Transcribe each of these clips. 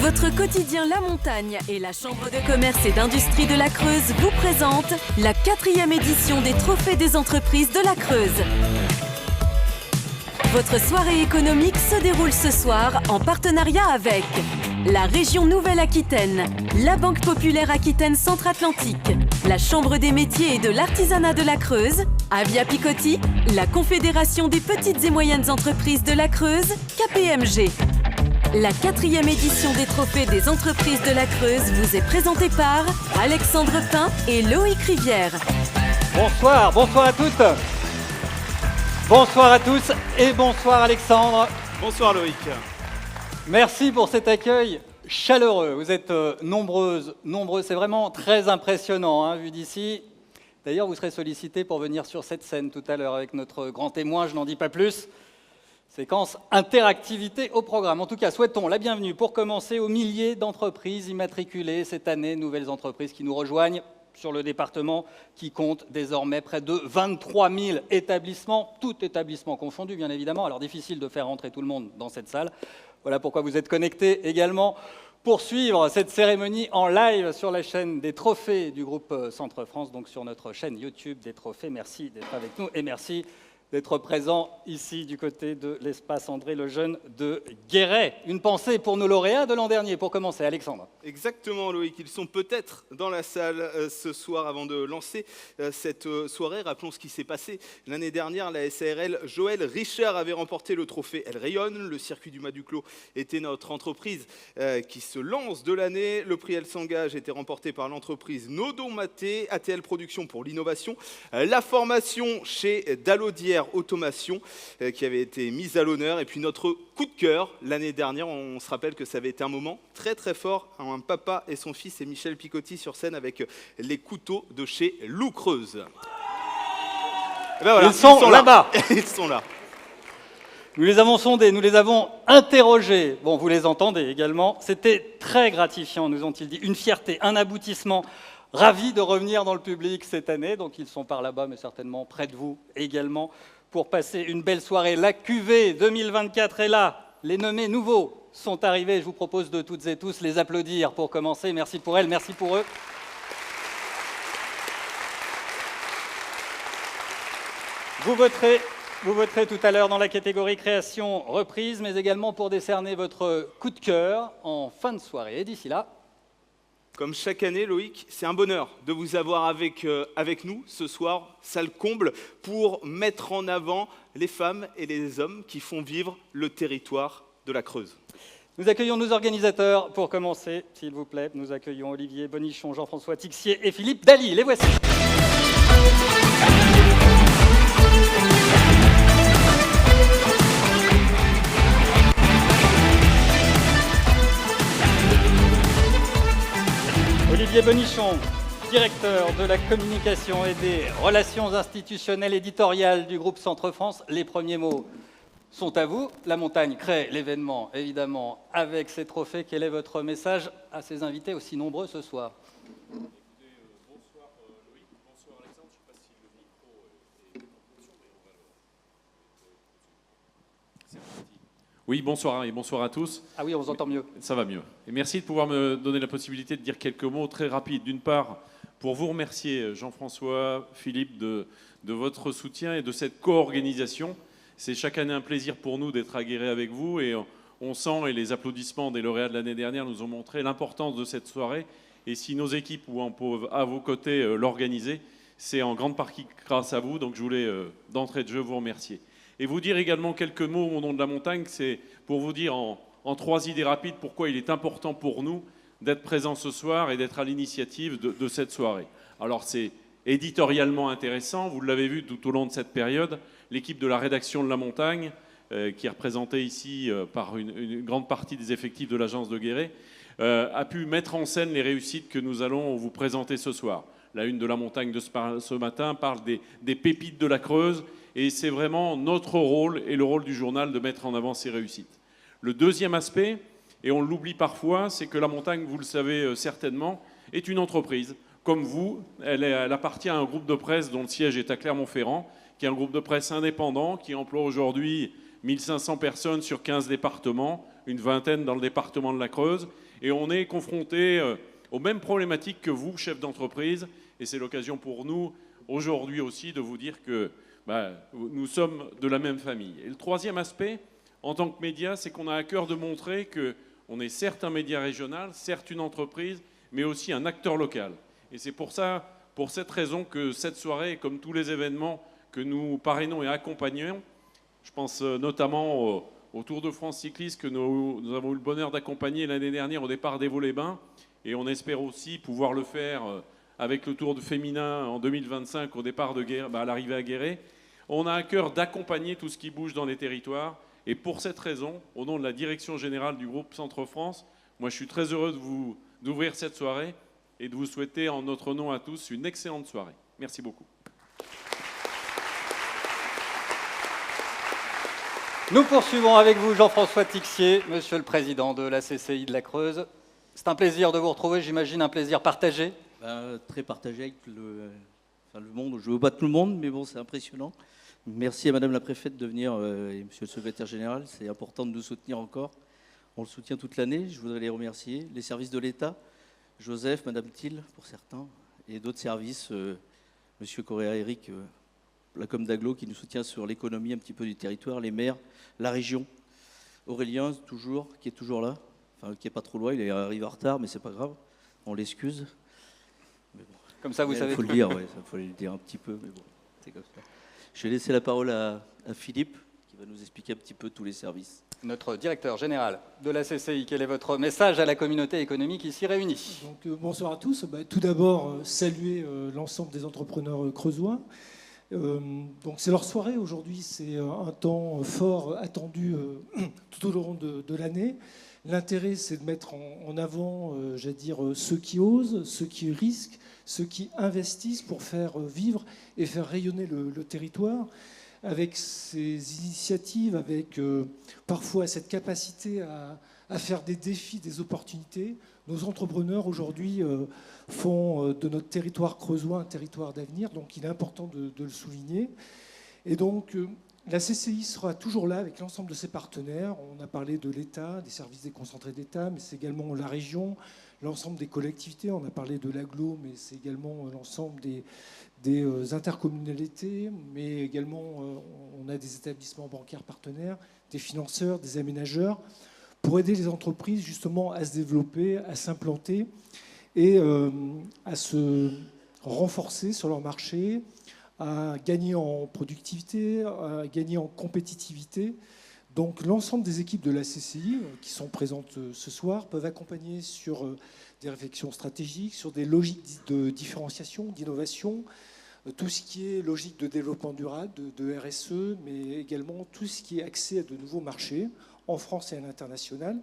Votre quotidien La Montagne et la Chambre de commerce et d'industrie de la Creuse vous présentent la 4e édition des Trophées des entreprises de la Creuse. Votre soirée économique se déroule ce soir en partenariat avec la région Nouvelle-Aquitaine, la Banque Populaire Aquitaine Centre-Atlantique, la Chambre des métiers et de l'artisanat de la Creuse, Avia Picotti, la Confédération des petites et moyennes entreprises de la Creuse, KPMG. La 4e édition des Trophées des entreprises de la Creuse vous est présentée par Alexandre Pin et Loïc Rivière. Bonsoir, bonsoir à toutes. Bonsoir à tous et bonsoir Alexandre. Bonsoir Loïc. Merci pour cet accueil chaleureux. Vous êtes nombreuses, nombreux. C'est vraiment très impressionnant vu d'ici. D'ailleurs, vous serez sollicités pour venir sur cette scène tout à l'heure avec notre grand témoin, je n'en dis pas plus. Séquence interactivité au programme. En tout cas, souhaitons la bienvenue pour commencer aux milliers d'entreprises immatriculées cette année, nouvelles entreprises qui nous rejoignent sur le département qui compte désormais près de 23 000 établissements, tout établissement confondu bien évidemment. Alors difficile de faire rentrer tout le monde dans cette salle. Voilà pourquoi vous êtes connectés également pour suivre cette cérémonie en live sur la chaîne des Trophées du groupe Centre France, donc sur notre chaîne YouTube des Trophées. Merci d'être avec nous et merci d'être présent ici du côté de l'espace André Lejeune de Guéret. Une pensée pour nos lauréats de l'an dernier, pour commencer, Alexandre. Exactement Loïc, ils sont peut-être dans la salle ce soir avant de lancer cette soirée. Rappelons ce qui s'est passé l'année dernière. La SARL Joël Richard avait remporté le trophée Elle Rayonne. Le circuit du Mas du Clos était notre entreprise qui se lance de l'année. Le prix Elle s'engage était remporté par l'entreprise Nodo Maté, ATL Production pour l'innovation. La formation chez Dalaudière Automation qui avait été mise à l'honneur. Et puis notre coup de cœur l'année dernière, on se rappelle que ça avait été un moment très très fort. Un papa et son fils et Michel Picotti sur scène avec les couteaux de chez Loup Creuse. Et ben voilà, ils sont là-bas. Ils sont là. Nous les avons sondés, nous les avons interrogés. Bon, vous les entendez également. C'était très gratifiant, nous ont-ils dit. Une fierté, un aboutissement. Ravis de revenir dans le public cette année. Donc ils sont par là-bas, mais certainement près de vous également, pour passer une belle soirée. La cuvée 2024 est là. Les nommés nouveaux sont arrivés. Je vous propose de toutes et tous les applaudir pour commencer. Merci pour elles, merci pour eux. Vous voterez tout à l'heure dans la catégorie création reprise, mais également pour décerner votre coup de cœur en fin de soirée. Et d'ici là, comme chaque année, Loïc, c'est un bonheur de vous avoir avec nous ce soir, salle comble, pour mettre en avant les femmes et les hommes qui font vivre le territoire de la Creuse. Nous accueillons nos organisateurs pour commencer, s'il vous plaît. Nous accueillons Olivier Bonichon, Jean-François Tixier et Philippe Daly. Les voici. Olivier Bonichon, directeur de la communication et des relations institutionnelles éditoriales du groupe Centre France. Les premiers mots sont à vous. La Montagne crée l'événement, évidemment, avec ses trophées. Quel est votre message à ces invités aussi nombreux ce soir ? Bonsoir Loïc, bonsoir Alexandre. Je ne sais pas si le micro est en fonction, mais on va le... C'est parti. Oui, bonsoir et bonsoir à tous. Ah oui, on vous entend mieux. Ça va mieux. Et merci de pouvoir me donner la possibilité de dire quelques mots très rapides. D'une part, pour vous remercier, Jean-François, Philippe, de votre soutien et de cette co-organisation. C'est chaque année un plaisir pour nous d'être à Guéret avec vous et on sent, et les applaudissements des lauréats de l'année dernière nous ont montré l'importance de cette soirée. Et si nos équipes peuvent à vos côtés l'organiser, c'est en grande partie grâce à vous. Donc je voulais d'entrée de jeu vous remercier. Et vous dire également quelques mots au nom de la Montagne, c'est pour vous dire en 3 idées rapides pourquoi il est important pour nous d'être présents ce soir et d'être à l'initiative de cette soirée. Alors c'est éditorialement intéressant, vous l'avez vu tout au long de cette période, l'équipe de la rédaction de la Montagne, qui est représentée ici par une grande partie des effectifs de l'agence de Guéret, a pu mettre en scène les réussites que nous allons vous présenter ce soir. La une de la Montagne de ce matin parle des pépites de la Creuse, et c'est vraiment notre rôle et le rôle du journal de mettre en avant ces réussites. Le deuxième aspect, et on l'oublie parfois, c'est que la Montagne, vous le savez certainement, est une entreprise. Comme vous, elle appartient à un groupe de presse dont le siège est à Clermont-Ferrand, qui est un groupe de presse indépendant, qui emploie aujourd'hui 1500 personnes sur 15 départements, une vingtaine dans le département de la Creuse. Et on est confronté aux mêmes problématiques que vous, chefs d'entreprise. Et c'est l'occasion pour nous, aujourd'hui aussi, de vous dire que nous sommes de la même famille. Et le troisième aspect, en tant que média, c'est qu'on a à cœur de montrer qu'on est certes un média régional, certes une entreprise, mais aussi un acteur local. Et c'est pour cette raison que cette soirée, comme tous les événements que nous parrainons et accompagnons, je pense notamment au Tour de France cycliste que nous avons eu le bonheur d'accompagner l'année dernière au départ d'Evaux-les-Bains, et on espère aussi pouvoir le faire avec le Tour de féminin en 2025 au départ à l'arrivée à Guéret. On a à cœur d'accompagner tout ce qui bouge dans les territoires, et pour cette raison, au nom de la direction générale du groupe Centre-France, moi je suis très heureux d'ouvrir cette soirée et de vous souhaiter en notre nom à tous une excellente soirée. Merci beaucoup. Nous poursuivons avec vous Jean-François Tixier, Monsieur le Président de la CCI de la Creuse. C'est un plaisir de vous retrouver, j'imagine un plaisir partagé. Très partagé avec le monde. Je ne veux pas tout le monde, mais bon, c'est impressionnant. Merci à Madame la Préfète de venir et Monsieur le Secrétaire Général. C'est important de nous soutenir encore. On le soutient toute l'année. Je voudrais les remercier. Les services de l'État, Joseph, Madame Thiel pour certains, et d'autres services, Monsieur Correa-Éric, la com d'Aglo qui nous soutient sur l'économie un petit peu du territoire, les maires, la région. Aurélien, qui est toujours là, enfin qui n'est pas trop loin, il arrive en retard, mais c'est pas grave, on l'excuse. Bon. Comme ça, vous savez. Il faut le dire, ouais, ça faut le dire un petit peu, mais bon, c'est comme ça. Je vais laisser la parole à Philippe, qui va nous expliquer un petit peu tous les services. Notre directeur général de la CCI, quel est votre message à la communauté économique ici réunie? Bonsoir à tous. Tout d'abord, saluer l'ensemble des entrepreneurs creusois. C'est leur soirée aujourd'hui, c'est un temps fort attendu tout au long de l'année. L'intérêt, c'est de mettre en avant, ceux qui osent, ceux qui risquent, ceux qui investissent pour faire vivre et faire rayonner le territoire. Avec ces initiatives, avec parfois cette capacité à faire des défis, des opportunités, nos entrepreneurs aujourd'hui font de notre territoire creusois un territoire d'avenir, donc il est important de le souligner. Et donc la CCI sera toujours là avec l'ensemble de ses partenaires. On a parlé de l'État, des services déconcentrés d'État, mais c'est également la région, l'ensemble des collectivités. On a parlé de l'agglo, mais c'est également l'ensemble des intercommunalités, mais également on a des établissements bancaires partenaires, des financeurs, des aménageurs, pour aider les entreprises justement à se développer, à s'implanter et à se renforcer sur leur marché, à gagner en productivité, à gagner en compétitivité. Donc l'ensemble des équipes de la CCI qui sont présentes ce soir peuvent accompagner sur des réflexions stratégiques, sur des logiques de différenciation, d'innovation, tout ce qui est logique de développement durable, de RSE, mais également tout ce qui est accès à de nouveaux marchés en France et à l'international.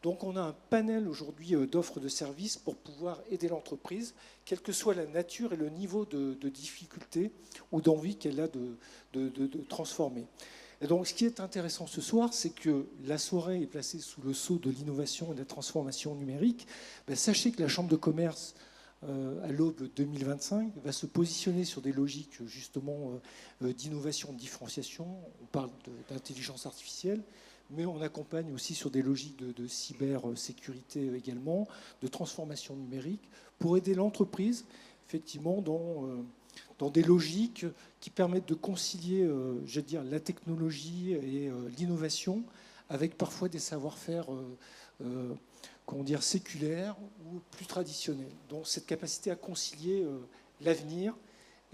Donc on a un panel aujourd'hui d'offres de services pour pouvoir aider l'entreprise, quelle que soit la nature et le niveau de difficulté ou d'envie qu'elle a de transformer. Et donc ce qui est intéressant ce soir, c'est que la soirée est placée sous le sceau de l'innovation et de la transformation numérique. Sachez que la Chambre de commerce, à l'aube 2025, va se positionner sur des logiques justement d'innovation, de différenciation. On parle d'intelligence artificielle, mais on accompagne aussi sur des logiques de cybersécurité également, de transformation numérique, pour aider l'entreprise, effectivement, dans des logiques qui permettent de concilier, la technologie et l'innovation, avec parfois des savoir-faire séculaires ou plus traditionnels. Donc cette capacité à concilier l'avenir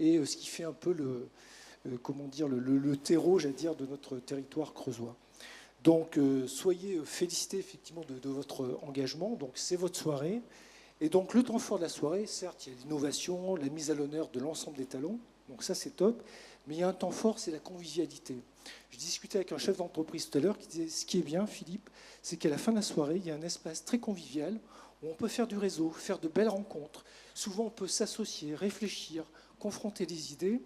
et ce qui fait un peu le terreau, de notre territoire creusois. Donc, soyez félicités effectivement de votre engagement. Donc, c'est votre soirée. Et donc, le temps fort de la soirée, certes, il y a l'innovation, la mise à l'honneur de l'ensemble des talents. Donc, ça, c'est top. Mais il y a un temps fort, c'est la convivialité. Je discutais avec un chef d'entreprise tout à l'heure qui disait, ce qui est bien, Philippe, c'est qu'à la fin de la soirée, il y a un espace très convivial où on peut faire du réseau, faire de belles rencontres. Souvent, on peut s'associer, réfléchir, confronter les idées.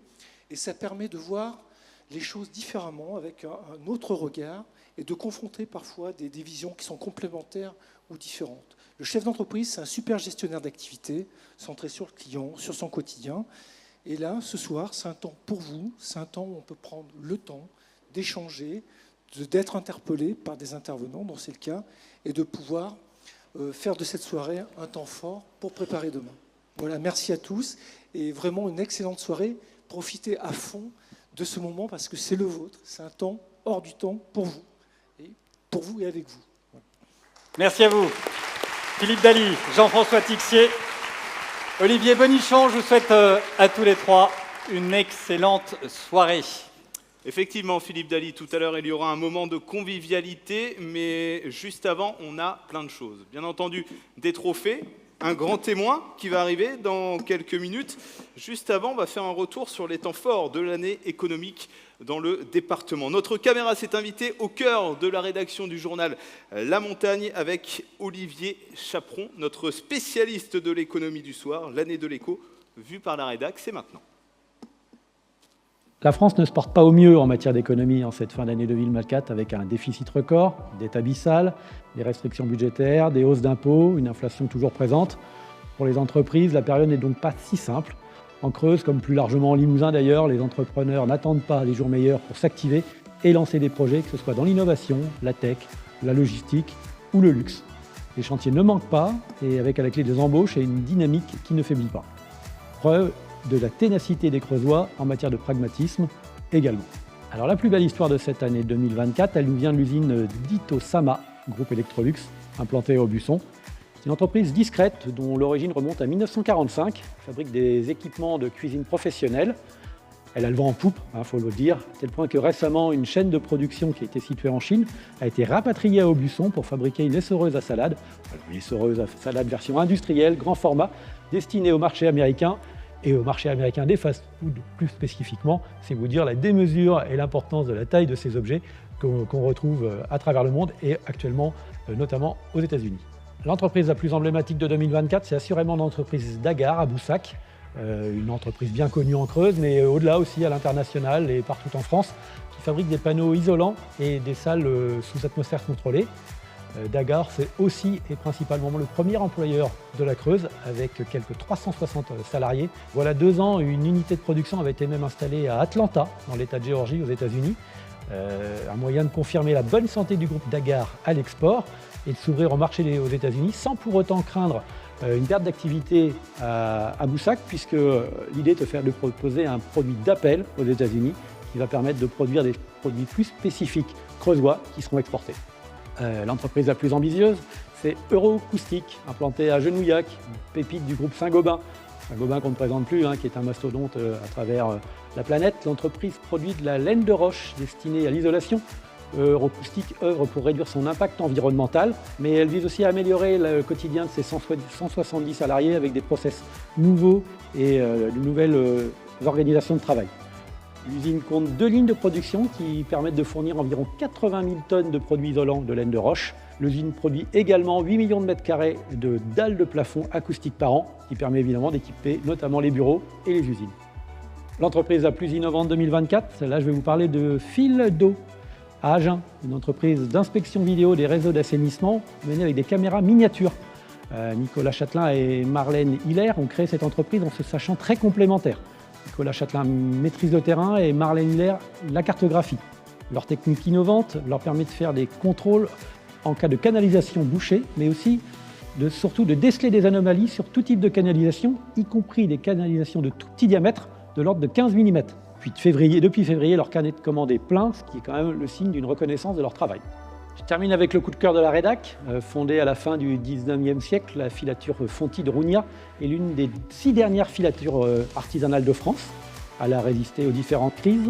Et ça permet de voir les choses différemment, avec un autre regard, et de confronter parfois des visions qui sont complémentaires ou différentes. Le chef d'entreprise, c'est un super gestionnaire d'activité, centré sur le client, sur son quotidien. Et là, ce soir, c'est un temps pour vous, c'est un temps où on peut prendre le temps d'échanger, d'être interpellé par des intervenants, dont c'est le cas, et de pouvoir faire de cette soirée un temps fort pour préparer demain. Voilà, merci à tous et vraiment une excellente soirée. Profitez à fond de ce moment parce que c'est le vôtre. C'est un temps hors du temps pour vous et avec vous. Voilà. Merci à vous. Philippe Daly, Jean-François Tixier, Olivier Bonichon, je vous souhaite à tous les trois une excellente soirée. Effectivement, Philippe Daly, tout à l'heure, il y aura un moment de convivialité, mais juste avant, on a plein de choses. Bien entendu, des trophées, un grand témoin qui va arriver dans quelques minutes. Juste avant, on va faire un retour sur les temps forts de l'année économique dans le département. Notre caméra s'est invitée au cœur de la rédaction du journal La Montagne avec Olivier Chaperon, notre spécialiste de l'économie du soir, l'année de l'écho, vue par la rédac, c'est maintenant. La France ne se porte pas au mieux en matière d'économie en cette fin d'année 2024 avec un déficit record, dette abyssale, des restrictions budgétaires, des hausses d'impôts, une inflation toujours présente. Pour les entreprises, la période n'est donc pas si simple. En Creuse, comme plus largement en Limousin d'ailleurs, les entrepreneurs n'attendent pas les jours meilleurs pour s'activer et lancer des projets, que ce soit dans l'innovation, la tech, la logistique ou le luxe. Les chantiers ne manquent pas et avec à la clé des embauches et une dynamique qui ne faiblit pas. Preuve de la ténacité des Creusois en matière de pragmatisme également. Alors la plus belle histoire de cette année 2024, elle nous vient de l'usine d'Itosama, groupe Electrolux, implantée à Aubusson. C'est une entreprise discrète dont l'origine remonte à 1945, fabrique des équipements de cuisine professionnels. Elle a le vent en poupe, faut le dire, à tel point que récemment, une chaîne de production qui était située en Chine a été rapatriée à Aubusson pour fabriquer une essoreuse à salade. Alors, une essoreuse à salade version industrielle, grand format, destinée au marché américain et au marché américain des fast-foods plus spécifiquement. C'est vous dire la démesure et l'importance de la taille de ces objets qu'on retrouve à travers le monde et actuellement notamment aux États-Unis. L'entreprise la plus emblématique de 2024, c'est assurément l'entreprise Dagar à Boussac, une entreprise bien connue en Creuse, mais au-delà aussi à l'international et partout en France, qui fabrique des panneaux isolants et des salles sous atmosphère contrôlée. Dagar, c'est aussi et principalement le premier employeur de la Creuse, avec quelques 360 salariés. Voilà 2 ans, une unité de production avait été même installée à Atlanta, dans l'État de Géorgie, aux États-Unis. Un moyen de confirmer la bonne santé du groupe Dagar à l'export et de s'ouvrir au marché aux États-Unis sans pour autant craindre une perte d'activité à Boussac, puisque l'idée est de proposer un produit d'appel aux États-Unis qui va permettre de produire des produits plus spécifiques creusois qui seront exportés. L'entreprise la plus ambitieuse, c'est Euroacoustique, implantée à Genouillac, pépite du groupe Saint-Gobain. Saint-Gobain qu'on ne présente plus, qui est un mastodonte à travers la planète. L'entreprise produit de la laine de roche destinée à l'isolation. Euroacoustique œuvre pour réduire son impact environnemental, mais elle vise aussi à améliorer le quotidien de ses 170 salariés avec des process nouveaux et de nouvelles organisations de travail. L'usine compte 2 lignes de production qui permettent de fournir environ 80 000 tonnes de produits isolants de laine de roche. L'usine produit également 8 millions de mètres carrés de dalles de plafond acoustiques par an, qui permet évidemment d'équiper notamment les bureaux et les usines. L'entreprise la plus innovante 2024, là je vais vous parler de Fil d'eau à Agen, une entreprise d'inspection vidéo des réseaux d'assainissement menée avec des caméras miniatures. Nicolas Châtelain et Marlène Hiller ont créé cette entreprise en se sachant très complémentaires. Nicolas Châtelain maîtrise le terrain et Marlène Hiller la cartographie. Leur technique innovante leur permet de faire des contrôles en cas de canalisation bouchée, mais aussi surtout de déceler des anomalies sur tout type de canalisation, y compris des canalisations de tout petit diamètre, de l'ordre de 15 mm. Depuis février, leur carnet de commandes est plein, ce qui est quand même le signe d'une reconnaissance de leur travail. Je termine avec le coup de cœur de la rédac. Fondée à la fin du 19e siècle, la filature Fonti de Rougna est l'une des 6 dernières filatures artisanales de France. Elle a résisté aux différentes crises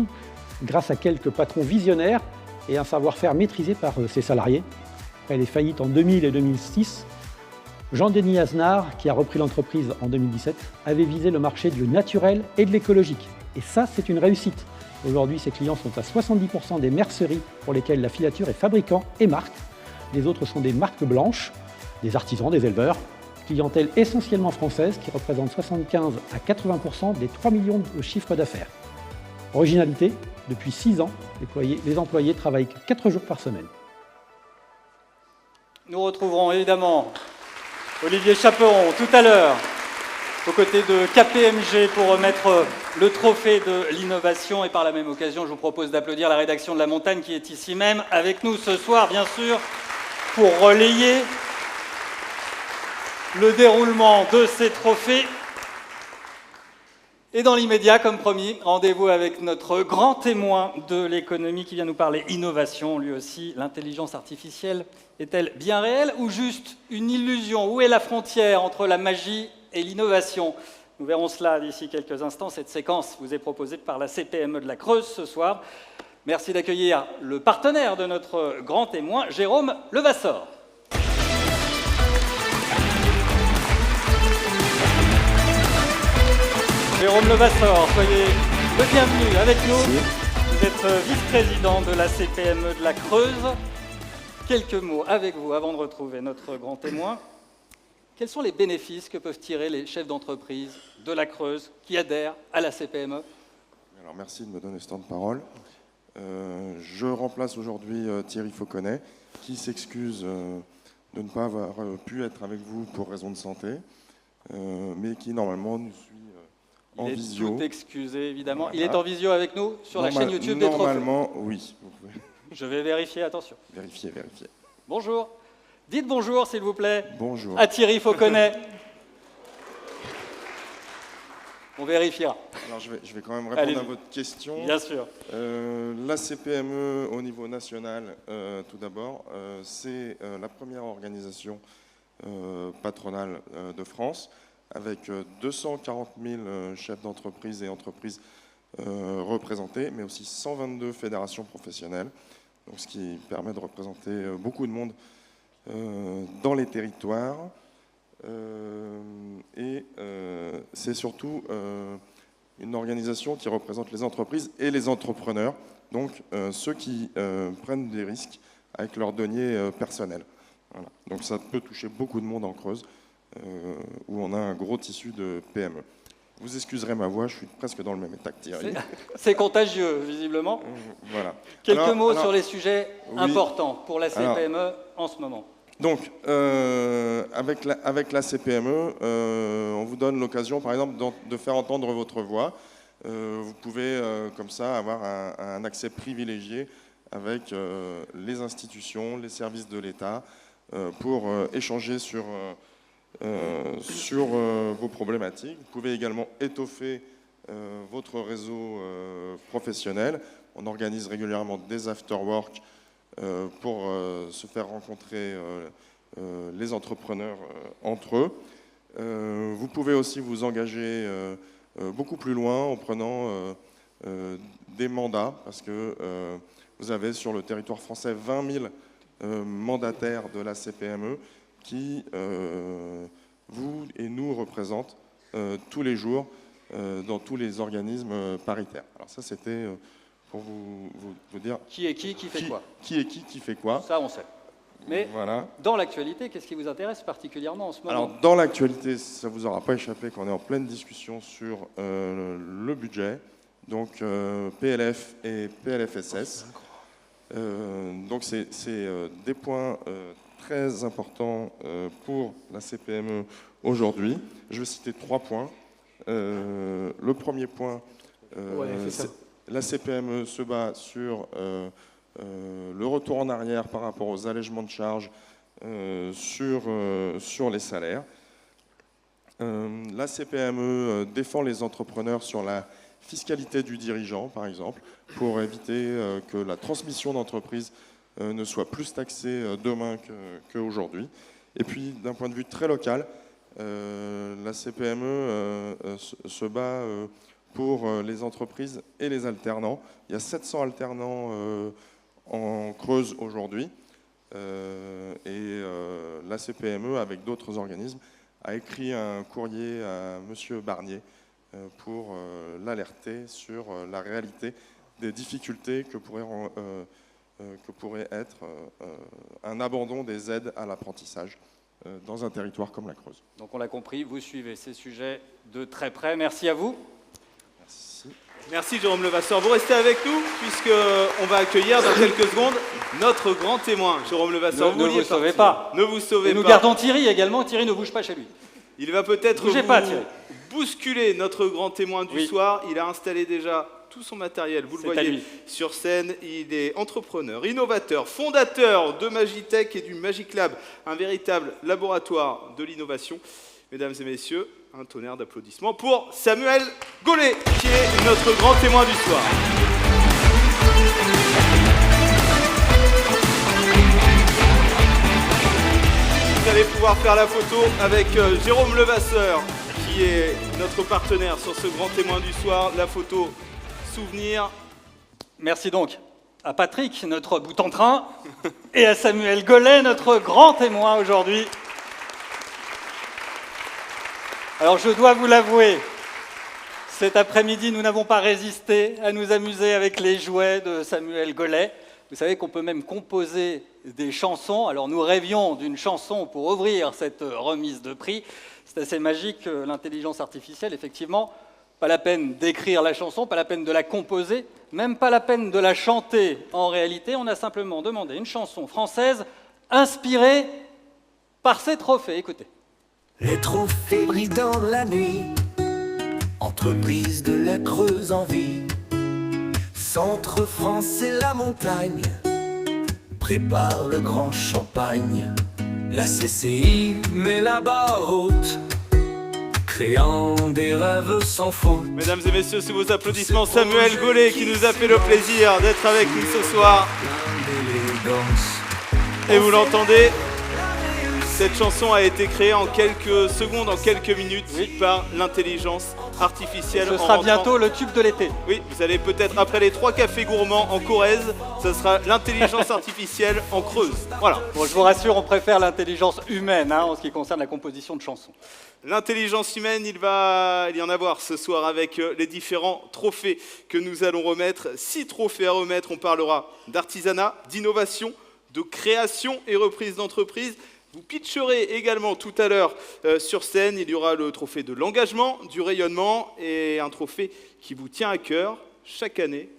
grâce à quelques patrons visionnaires et un savoir-faire maîtrisé par ses salariés. Après les faillites en 2000 et 2006, Jean-Denis Aznar, qui a repris l'entreprise en 2017, avait visé le marché du naturel et de l'écologique. Et ça, c'est une réussite. Aujourd'hui, ses clients sont à 70% des merceries pour lesquelles la filature est fabricant et marque. Les autres sont des marques blanches, des artisans, des éleveurs. Clientèle essentiellement française qui représente 75 à 80% des 3 millions de chiffres d'affaires. Originalité, depuis 6 ans, les employés travaillent 4 jours par semaine. Nous retrouverons évidemment Olivier Chaperon tout à l'heure aux côtés de KPMG pour remettre le trophée de l'innovation. Et par la même occasion, je vous propose d'applaudir la rédaction de La Montagne qui est ici même avec nous ce soir, bien sûr, pour relayer le déroulement de ces trophées. Et dans l'immédiat, comme promis, rendez-vous avec notre grand témoin de l'économie qui vient nous parler innovation. Lui aussi, l'intelligence artificielle est-elle bien réelle ou juste une illusion? Où est la frontière entre la magie et l'innovation? Nous verrons cela d'ici quelques instants. Cette séquence vous est proposée par la CPME de la Creuse ce soir. Merci d'accueillir le partenaire de notre grand témoin, Jérôme Levasseur. Jérôme Levasseur, soyez le bienvenu avec nous. Vous êtes vice-président de la CPME de la Creuse. Quelques mots avec vous avant de retrouver notre grand témoin. Quels sont les bénéfices que peuvent tirer les chefs d'entreprise de la Creuse qui adhèrent à la CPME? Alors, merci de me donner ce temps de parole. Je remplace aujourd'hui Thierry Fauconnet, qui s'excuse de ne pas avoir pu être avec vous pour raison de santé, mais qui normalement nous suit en visio. Il est tout excusé, évidemment. Voilà. Il est en visio avec nous sur la chaîne YouTube des Trophées. Normalement, oui. Vous pouvez Je vais vérifier, attention. vérifier. Bonjour. Dites bonjour, s'il vous plaît, Bonjour. à Thierry Fauconnet. On vérifiera, Alors, je vais quand même répondre Allez-y. à votre question. bien sûr. La CPME au niveau national, tout d'abord, c'est la première organisation patronale de France, avec 240 000 chefs d'entreprise et entreprises représentés, mais aussi 122 fédérations professionnelles, donc ce qui permet de représenter beaucoup de monde dans les territoires. C'est surtout une organisation qui représente les entreprises et les entrepreneurs, donc ceux qui prennent des risques avec leurs deniers personnels. Voilà. Donc ça peut toucher beaucoup de monde en Creuse, où on a un gros tissu de PME. Vous excuserez ma voix, je suis presque dans le même état que Thierry. C'est contagieux, visiblement. Voilà. Quelques mots sur les sujets oui. importants pour la CPME en ce moment. Donc, avec la CPME, on vous donne l'occasion, par exemple, de faire entendre votre voix. Vous pouvez, comme ça, avoir un accès privilégié avec les institutions, les services de l'État, pour échanger sur vos problématiques. Vous pouvez également étoffer votre réseau professionnel. On organise régulièrement des after-work pour se faire rencontrer les entrepreneurs entre eux. Vous pouvez aussi vous engager beaucoup plus loin en prenant des mandats, parce que vous avez sur le territoire français 20 000 mandataires de la CPME qui, vous et nous, représentent tous les jours dans tous les organismes paritaires. Alors ça, c'était pour vous dire... Qui est qui fait quoi? Qui est qui fait quoi. Ça, on sait. Mais voilà. dans l'actualité, qu'est-ce qui vous intéresse particulièrement en ce moment? Alors, dans l'actualité, ça ne vous aura pas échappé qu'on est en pleine discussion sur le budget, donc PLF et PLFSS. Donc, c'est des points très importants pour la CPME aujourd'hui. Je vais citer 3 points. Le premier point, la CPME se bat sur le retour en arrière par rapport aux allègements de charges sur les salaires. La CPME défend les entrepreneurs sur la fiscalité du dirigeant, par exemple, pour éviter que la transmission d'entreprise ne soit plus taxée demain qu'aujourd'hui. Et puis, d'un point de vue très local, la CPME se bat pour les entreprises et les alternants. Il y a 700 alternants en Creuse aujourd'hui. La CPME, avec d'autres organismes, a écrit un courrier à M. Barnier pour l'alerter sur la réalité des difficultés que pourrait être un abandon des aides à l'apprentissage dans un territoire comme la Creuse. Donc on l'a compris, vous suivez ces sujets de très près. Merci à vous. Merci. Merci Jérôme Levasseur. Vous restez avec nous puisqu'on va accueillir dans quelques secondes notre grand témoin, Jérôme Levasseur. Ne vous sauvez pas. Ne vous sauvez Et nous pas. gardons Thierry également. Thierry ne bouge pas chez lui. Il va peut-être Bougez pas, Thierry. bousculer notre grand témoin du Oui. soir. Il a installé déjà tout son matériel. Vous le C'est à voyez lui. sur scène, il est entrepreneur, innovateur, fondateur de Magitech et du Magic Lab, un véritable laboratoire de l'innovation. Mesdames et messieurs, un tonnerre d'applaudissements pour Samuel Gollet, qui est notre grand témoin du soir. Vous allez pouvoir faire la photo avec Jérôme Levasseur, qui est notre partenaire sur ce grand témoin du soir. La photo souvenir. Merci donc à Patrick, notre bout en train, et à Samuel Gollet, notre grand témoin aujourd'hui. Alors je dois vous l'avouer, cet après-midi, nous n'avons pas résisté à nous amuser avec les jouets de Samuel Gollet. Vous savez qu'on peut même composer des chansons. Alors nous rêvions d'une chanson pour ouvrir cette remise de prix. C'est assez magique, l'intelligence artificielle, effectivement. Pas la peine d'écrire la chanson, pas la peine de la composer, même pas la peine de la chanter. En réalité, on a simplement demandé une chanson française inspirée par ces trophées. Écoutez. Les trophées brillent dans la nuit, entreprise de la Creuse en vie. Centre France et la montagne prépare le grand champagne. La CCI met la barre haute, créant des rêves sans faute. Mesdames et messieurs, sous vos applaudissements, Samuel Gollet qui nous a fait le plaisir d'être avec nous ce soir. Et vous l'entendez, cette chanson a été créée en quelques secondes, en quelques minutes, par l'intelligence artificielle. Ce sera bientôt le tube de l'été. Oui, vous allez peut-être, après les 3 cafés gourmands en Corrèze, ce sera l'intelligence artificielle en Creuse. Voilà. Bon, je vous rassure, on préfère l'intelligence humaine en ce qui concerne la composition de chansons. L'intelligence humaine, il va y en avoir ce soir avec les différents trophées que nous allons remettre. 6 trophées à remettre. On parlera d'artisanat, d'innovation, de création et reprise d'entreprise. Vous pitcherez également tout à l'heure sur scène. Il y aura le trophée de l'engagement, du rayonnement et un trophée qui vous tient à cœur chaque année,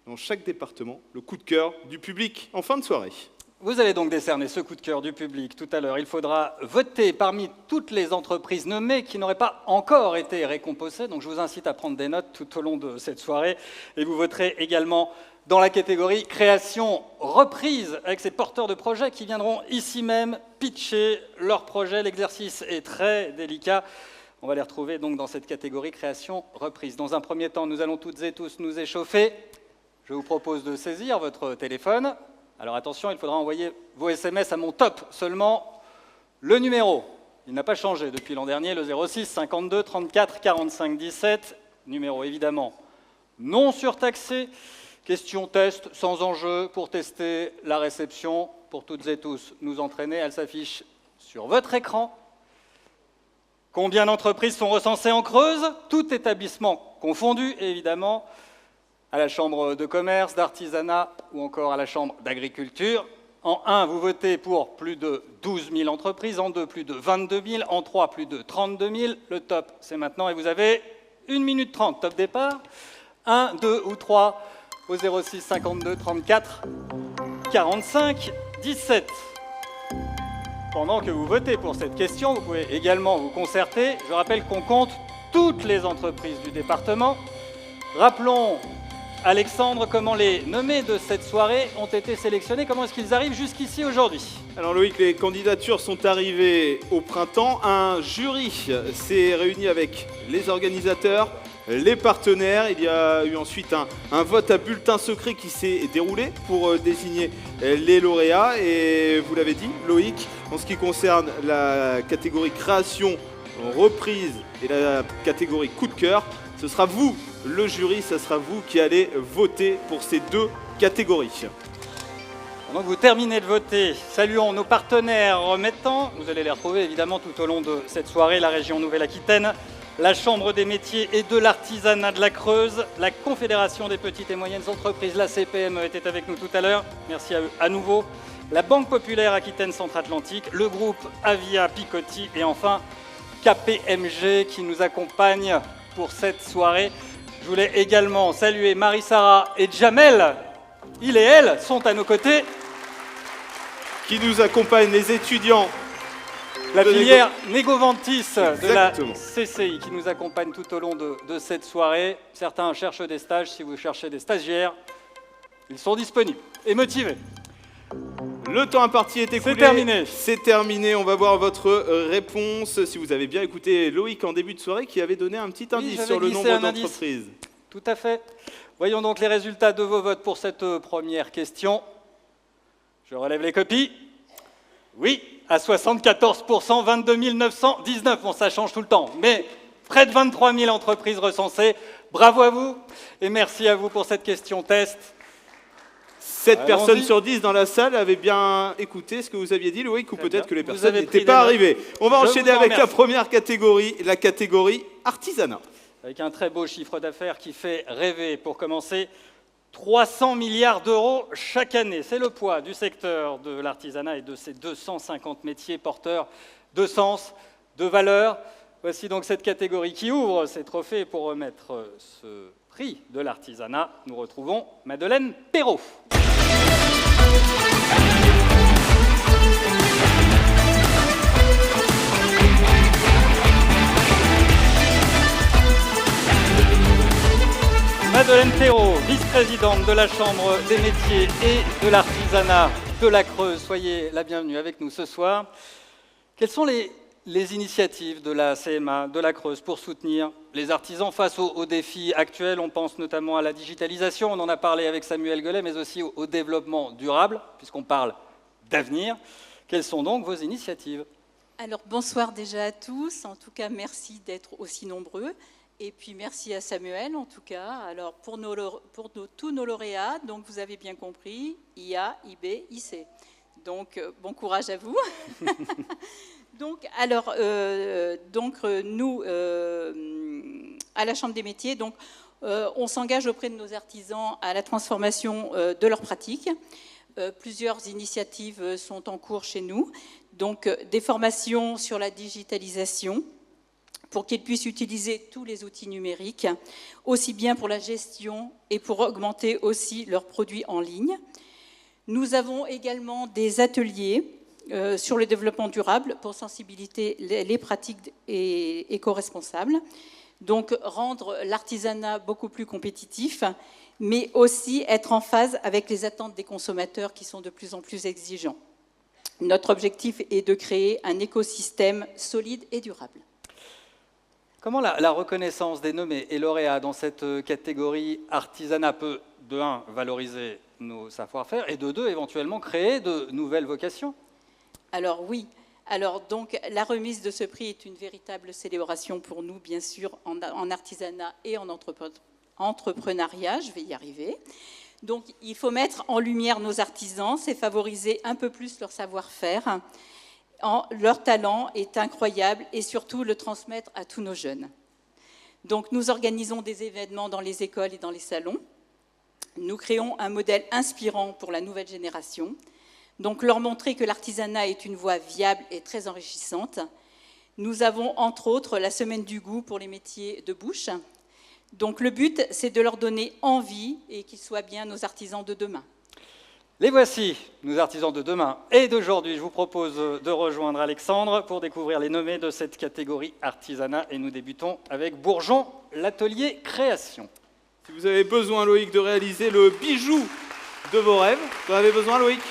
dans chaque département, le coup de cœur du public en fin de soirée. Vous allez donc décerner ce coup de cœur du public tout à l'heure. Il faudra voter parmi toutes les entreprises nommées qui n'auraient pas encore été récompensées. Donc je vous incite à prendre des notes tout au long de cette soirée. Et vous voterez également dans la catégorie création reprise avec ces porteurs de projets qui viendront ici même pitcher leur projet. L'exercice est très délicat. On va les retrouver donc dans cette catégorie création reprise. Dans un premier temps, nous allons toutes et tous nous échauffer. Je vous propose de saisir votre téléphone. Alors attention, il faudra envoyer vos SMS à mon top seulement. Le numéro, il n'a pas changé depuis l'an dernier, le 06 52 34 45 17. Numéro évidemment non surtaxé. Question test sans enjeu pour tester la réception. Pour toutes et tous nous entraîner, elle s'affiche sur votre écran. Combien d'entreprises sont recensées en Creuse? Tout établissement confondu, évidemment. À la chambre de commerce, d'artisanat ou encore à la chambre d'agriculture. En 1, vous votez pour plus de 12 000 entreprises. En 2, plus de 22 000. En 3, plus de 32 000. Le top, c'est maintenant et vous avez 1 minute 30. Top départ. 1, 2 ou 3 au 06 52 34 45 17. Pendant que vous votez pour cette question, vous pouvez également vous concerter. Je rappelle qu'on compte toutes les entreprises du département. Rappelons, Alexandre, comment les nommés de cette soirée ont été sélectionnés. Comment est-ce qu'ils arrivent jusqu'ici aujourd'hui? Alors Loïc, les candidatures sont arrivées au printemps. Un jury s'est réuni avec les organisateurs, les partenaires. Il y a eu ensuite un vote à bulletin secret qui s'est déroulé pour désigner les lauréats. Et vous l'avez dit, Loïc, en ce qui concerne la catégorie création, reprise et la catégorie coup de cœur, ce sera vous, le jury, ce sera vous qui allez voter pour ces 2 catégories. Pendant que vous terminez de voter, saluons nos partenaires remettants. Vous allez les retrouver évidemment tout au long de cette soirée. La région Nouvelle-Aquitaine, la Chambre des métiers et de l'artisanat de la Creuse, la Confédération des petites et moyennes entreprises, la CPME était avec nous tout à l'heure. Merci à eux à nouveau. La Banque populaire Aquitaine Centre-Atlantique, le groupe Avia Picotti et enfin KPMG qui nous accompagne pour cette soirée. Je voulais également saluer Marie-Sara et Jamel. Il et elle sont à nos côtés. Qui nous accompagnent, les étudiants La filière Negovantis de la Exactement. CCI qui nous accompagne tout au long de cette soirée. Certains cherchent des stages. Si vous cherchez des stagiaires, ils sont disponibles et motivés. Le temps imparti est écoulé. C'est terminé. C'est terminé. On va voir votre réponse. Si vous avez bien écouté Loïc en début de soirée qui avait donné un petit indice j'avais sur le glissé nombre un indice. d'entreprises. Tout à fait. Voyons donc les résultats de vos votes pour cette première question. Je relève les copies. Oui, à 74%, 22 919. Bon, ça change tout le temps, mais près de 23 000 entreprises recensées. Bravo à vous et merci à vous pour cette question test. 7 Allons-y. personnes sur 10 dans la salle avaient bien écouté ce que vous aviez dit, Loïc, ou Très peut-être bien. que les Vous personnes avez pris n'étaient pas des notes. arrivées. On va Je enchaîner vous en avec la remercie. première catégorie, la catégorie artisanat. Avec un très beau chiffre d'affaires qui fait rêver. Pour commencer, 300 milliards d'euros chaque année. C'est le poids du secteur de l'artisanat et de ses 250 métiers porteurs de sens, de valeur. Voici donc cette catégorie qui ouvre ses trophées. Pour remettre ce prix de l'artisanat, nous retrouvons Madeleine Perrault. Madeleine Perrault, vice-présidente de la Chambre des métiers et de l'artisanat de la Creuse. Soyez la bienvenue avec nous ce soir. Quelles sont les initiatives de la CMA, de la Creuse, pour soutenir les artisans face aux défis actuels? On pense notamment à la digitalisation, on en a parlé avec Samuel Gollet, mais aussi au développement durable, puisqu'on parle d'avenir. Quelles sont donc vos initiatives? Alors bonsoir déjà à tous, en tout cas merci d'être aussi nombreux. Et puis merci à Samuel en tout cas. Alors pour tous nos lauréats, donc vous avez bien compris, IA, IB, IC. Donc bon courage à vous. Donc nous à la Chambre des métiers, donc on s'engage auprès de nos artisans à la transformation de leurs pratiques. Plusieurs initiatives sont en cours chez nous. Donc des formations sur la digitalisation, pour qu'ils puissent utiliser tous les outils numériques, aussi bien pour la gestion et pour augmenter aussi leurs produits en ligne. Nous avons également des ateliers sur le développement durable pour sensibiliser les pratiques éco-responsables, donc rendre l'artisanat beaucoup plus compétitif, mais aussi être en phase avec les attentes des consommateurs qui sont de plus en plus exigeants. Notre objectif est de créer un écosystème solide et durable. Comment la reconnaissance des nommés et lauréats dans cette catégorie artisanat peut, de 1, valoriser nos savoir-faire et de 2, éventuellement créer de nouvelles vocations? Alors oui, alors donc la remise de ce prix est une véritable célébration pour nous, bien sûr, en artisanat et en entrepreneuriat, je vais y arriver. Donc il faut mettre en lumière nos artisans, c'est favoriser un peu plus leur savoir-faire. Leur talent est incroyable et surtout le transmettre à tous nos jeunes. Donc nous organisons des événements dans les écoles et dans les salons. Nous créons un modèle inspirant pour la nouvelle génération. Donc leur montrer que l'artisanat est une voie viable et très enrichissante. Nous avons entre autres la semaine du goût pour les métiers de bouche. Donc le but, c'est de leur donner envie et qu'ils soient bien nos artisans de demain. Les voici, nos artisans de demain et d'aujourd'hui. Je vous propose de rejoindre Alexandre pour découvrir les nommés de cette catégorie artisanat. Et nous débutons avec Bourgeon, l'atelier création. Si vous avez besoin, Loïc, de réaliser le bijou de vos rêves, vous en avez besoin, Loïc?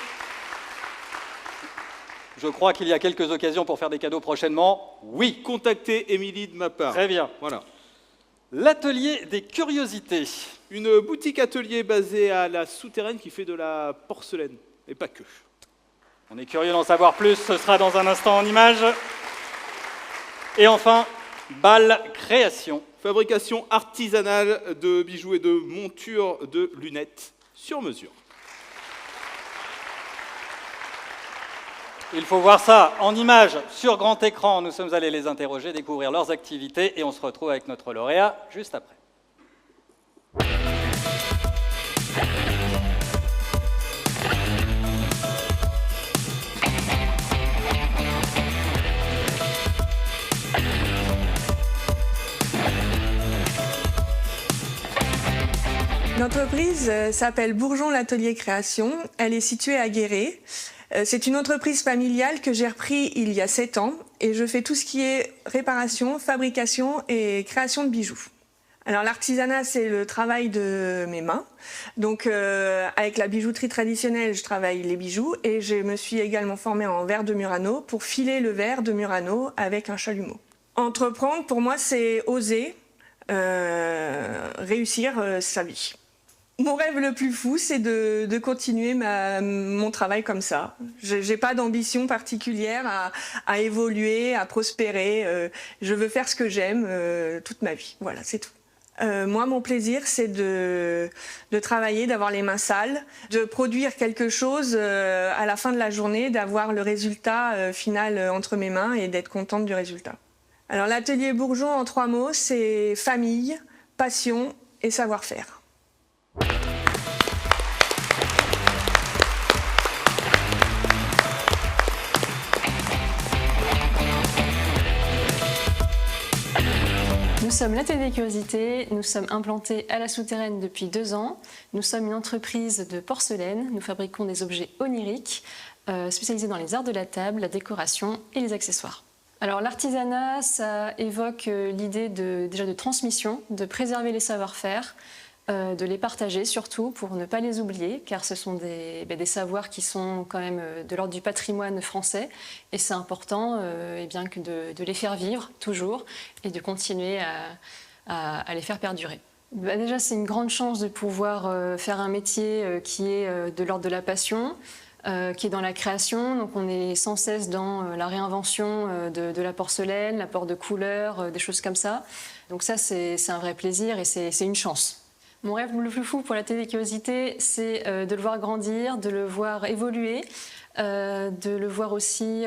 Je crois qu'il y a quelques occasions pour faire des cadeaux prochainement. Oui. Contactez Émilie de ma part. Très bien. Voilà. L'atelier des curiosités. Une boutique atelier basée à la Souterraine qui fait de la porcelaine, et pas que. On est curieux d'en savoir plus, ce sera dans un instant en images. Et enfin, Bal Création. Fabrication artisanale de bijoux et de montures de lunettes sur mesure. Il faut voir ça en images sur grand écran. Nous sommes allés les interroger, découvrir leurs activités et on se retrouve avec notre lauréat juste après. L'entreprise s'appelle Bourgeon l'Atelier Création. Elle est située à Guéret. C'est une entreprise familiale que j'ai repris il y a 7 ans et je fais tout ce qui est réparation, fabrication et création de bijoux. Alors l'artisanat, c'est le travail de mes mains. Donc avec la bijouterie traditionnelle, je travaille les bijoux et je me suis également formée en verre de Murano pour filer le verre de Murano avec un chalumeau. Entreprendre, pour moi, c'est oser réussir sa vie. Mon rêve le plus fou, c'est de continuer mon travail comme ça. Je n'ai pas d'ambition particulière à évoluer, à prospérer. Je veux faire ce que j'aime toute ma vie. Voilà, c'est tout. Moi, mon plaisir, c'est de travailler, d'avoir les mains sales, de produire quelque chose à la fin de la journée, d'avoir le résultat final entre mes mains et d'être contente du résultat. Alors, l'atelier Bourgeon, en 3 mots, c'est famille, passion et savoir-faire. Nous sommes l'Atelier Curiosité, nous sommes implantés à la Souterraine depuis 2 ans. Nous sommes une entreprise de porcelaine, nous fabriquons des objets oniriques spécialisés dans les arts de la table, la décoration et les accessoires. Alors l'artisanat, ça évoque l'idée déjà de transmission, de préserver les savoir-faire, de les partager surtout pour ne pas les oublier, car ce sont des savoirs qui sont quand même de l'ordre du patrimoine français et c'est important de les faire vivre toujours et de continuer à les faire perdurer. Déjà, c'est une grande chance de pouvoir faire un métier qui est de l'ordre de la passion, qui est dans la création. Donc on est sans cesse dans la réinvention de la porcelaine, l'apport de couleurs, des choses comme ça. Donc ça, c'est un vrai plaisir et c'est une chance. Mon rêve le plus fou pour l'Atelier Curiosité, c'est de le voir grandir, de le voir évoluer, de le voir aussi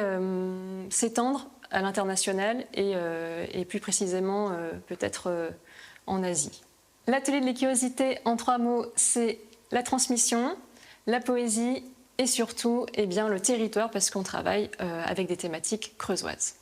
s'étendre à l'international et plus précisément peut-être en Asie. L'Atelier de la Curiosité, en 3 mots, c'est la transmission, la poésie et surtout le territoire parce qu'on travaille avec des thématiques creusoises.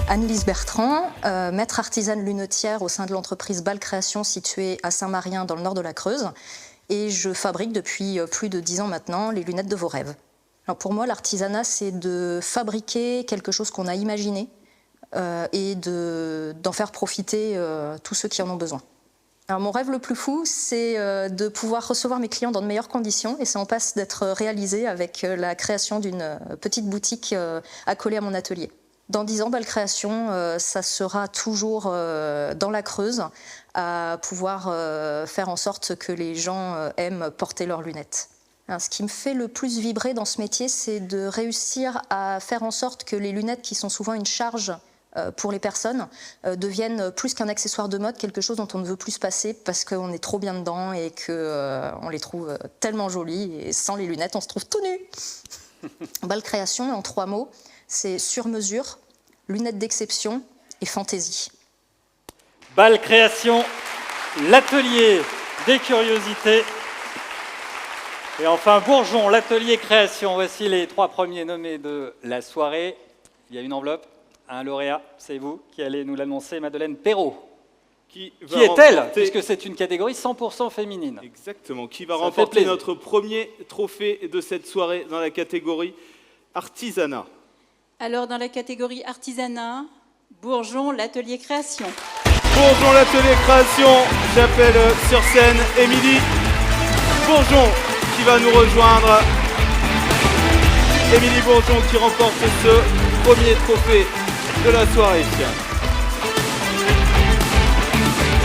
Anne-Lise Bertrand, maître artisane lunetière au sein de l'entreprise Bal Création située à Saint-Marien dans le nord de la Creuse. Et je fabrique depuis plus de 10 ans maintenant les lunettes de vos rêves. Alors pour moi, l'artisanat, c'est de fabriquer quelque chose qu'on a imaginé et d'en faire profiter tous ceux qui en ont besoin. Alors mon rêve le plus fou, c'est de pouvoir recevoir mes clients dans de meilleures conditions et ça en passe d'être réalisé avec la création d'une petite boutique accolée à mon atelier. Dans 10 ans, Bal Création, ça sera toujours dans la Creuse à pouvoir faire en sorte que les gens aiment porter leurs lunettes. Alors, ce qui me fait le plus vibrer dans ce métier, c'est de réussir à faire en sorte que les lunettes, qui sont souvent une charge pour les personnes, deviennent plus qu'un accessoire de mode, quelque chose dont on ne veut plus se passer parce qu'on est trop bien dedans et qu'on les trouve tellement jolies. Et sans les lunettes, on se trouve tout nu. Bal Création, en 3 mots, c'est sur mesure, lunettes d'exception et fantaisie. Bal Création, l'atelier des curiosités. Et enfin Bourgeon, l'atelier création. Voici les 3 premiers nommés de la soirée. Il y a une enveloppe, un lauréat, c'est vous qui allez nous l'annoncer, Madeleine Perrault. Qui est-elle? Puisque c'est une catégorie 100% féminine. Exactement, qui va remporter notre premier trophée de cette soirée dans la catégorie artisanat. Alors, dans la catégorie artisanat, Bourgeon, l'atelier création. Bourgeon, l'atelier création. J'appelle sur scène Émilie Bourgeon qui va nous rejoindre. Émilie Bourgeon qui remporte ce premier trophée de la soirée.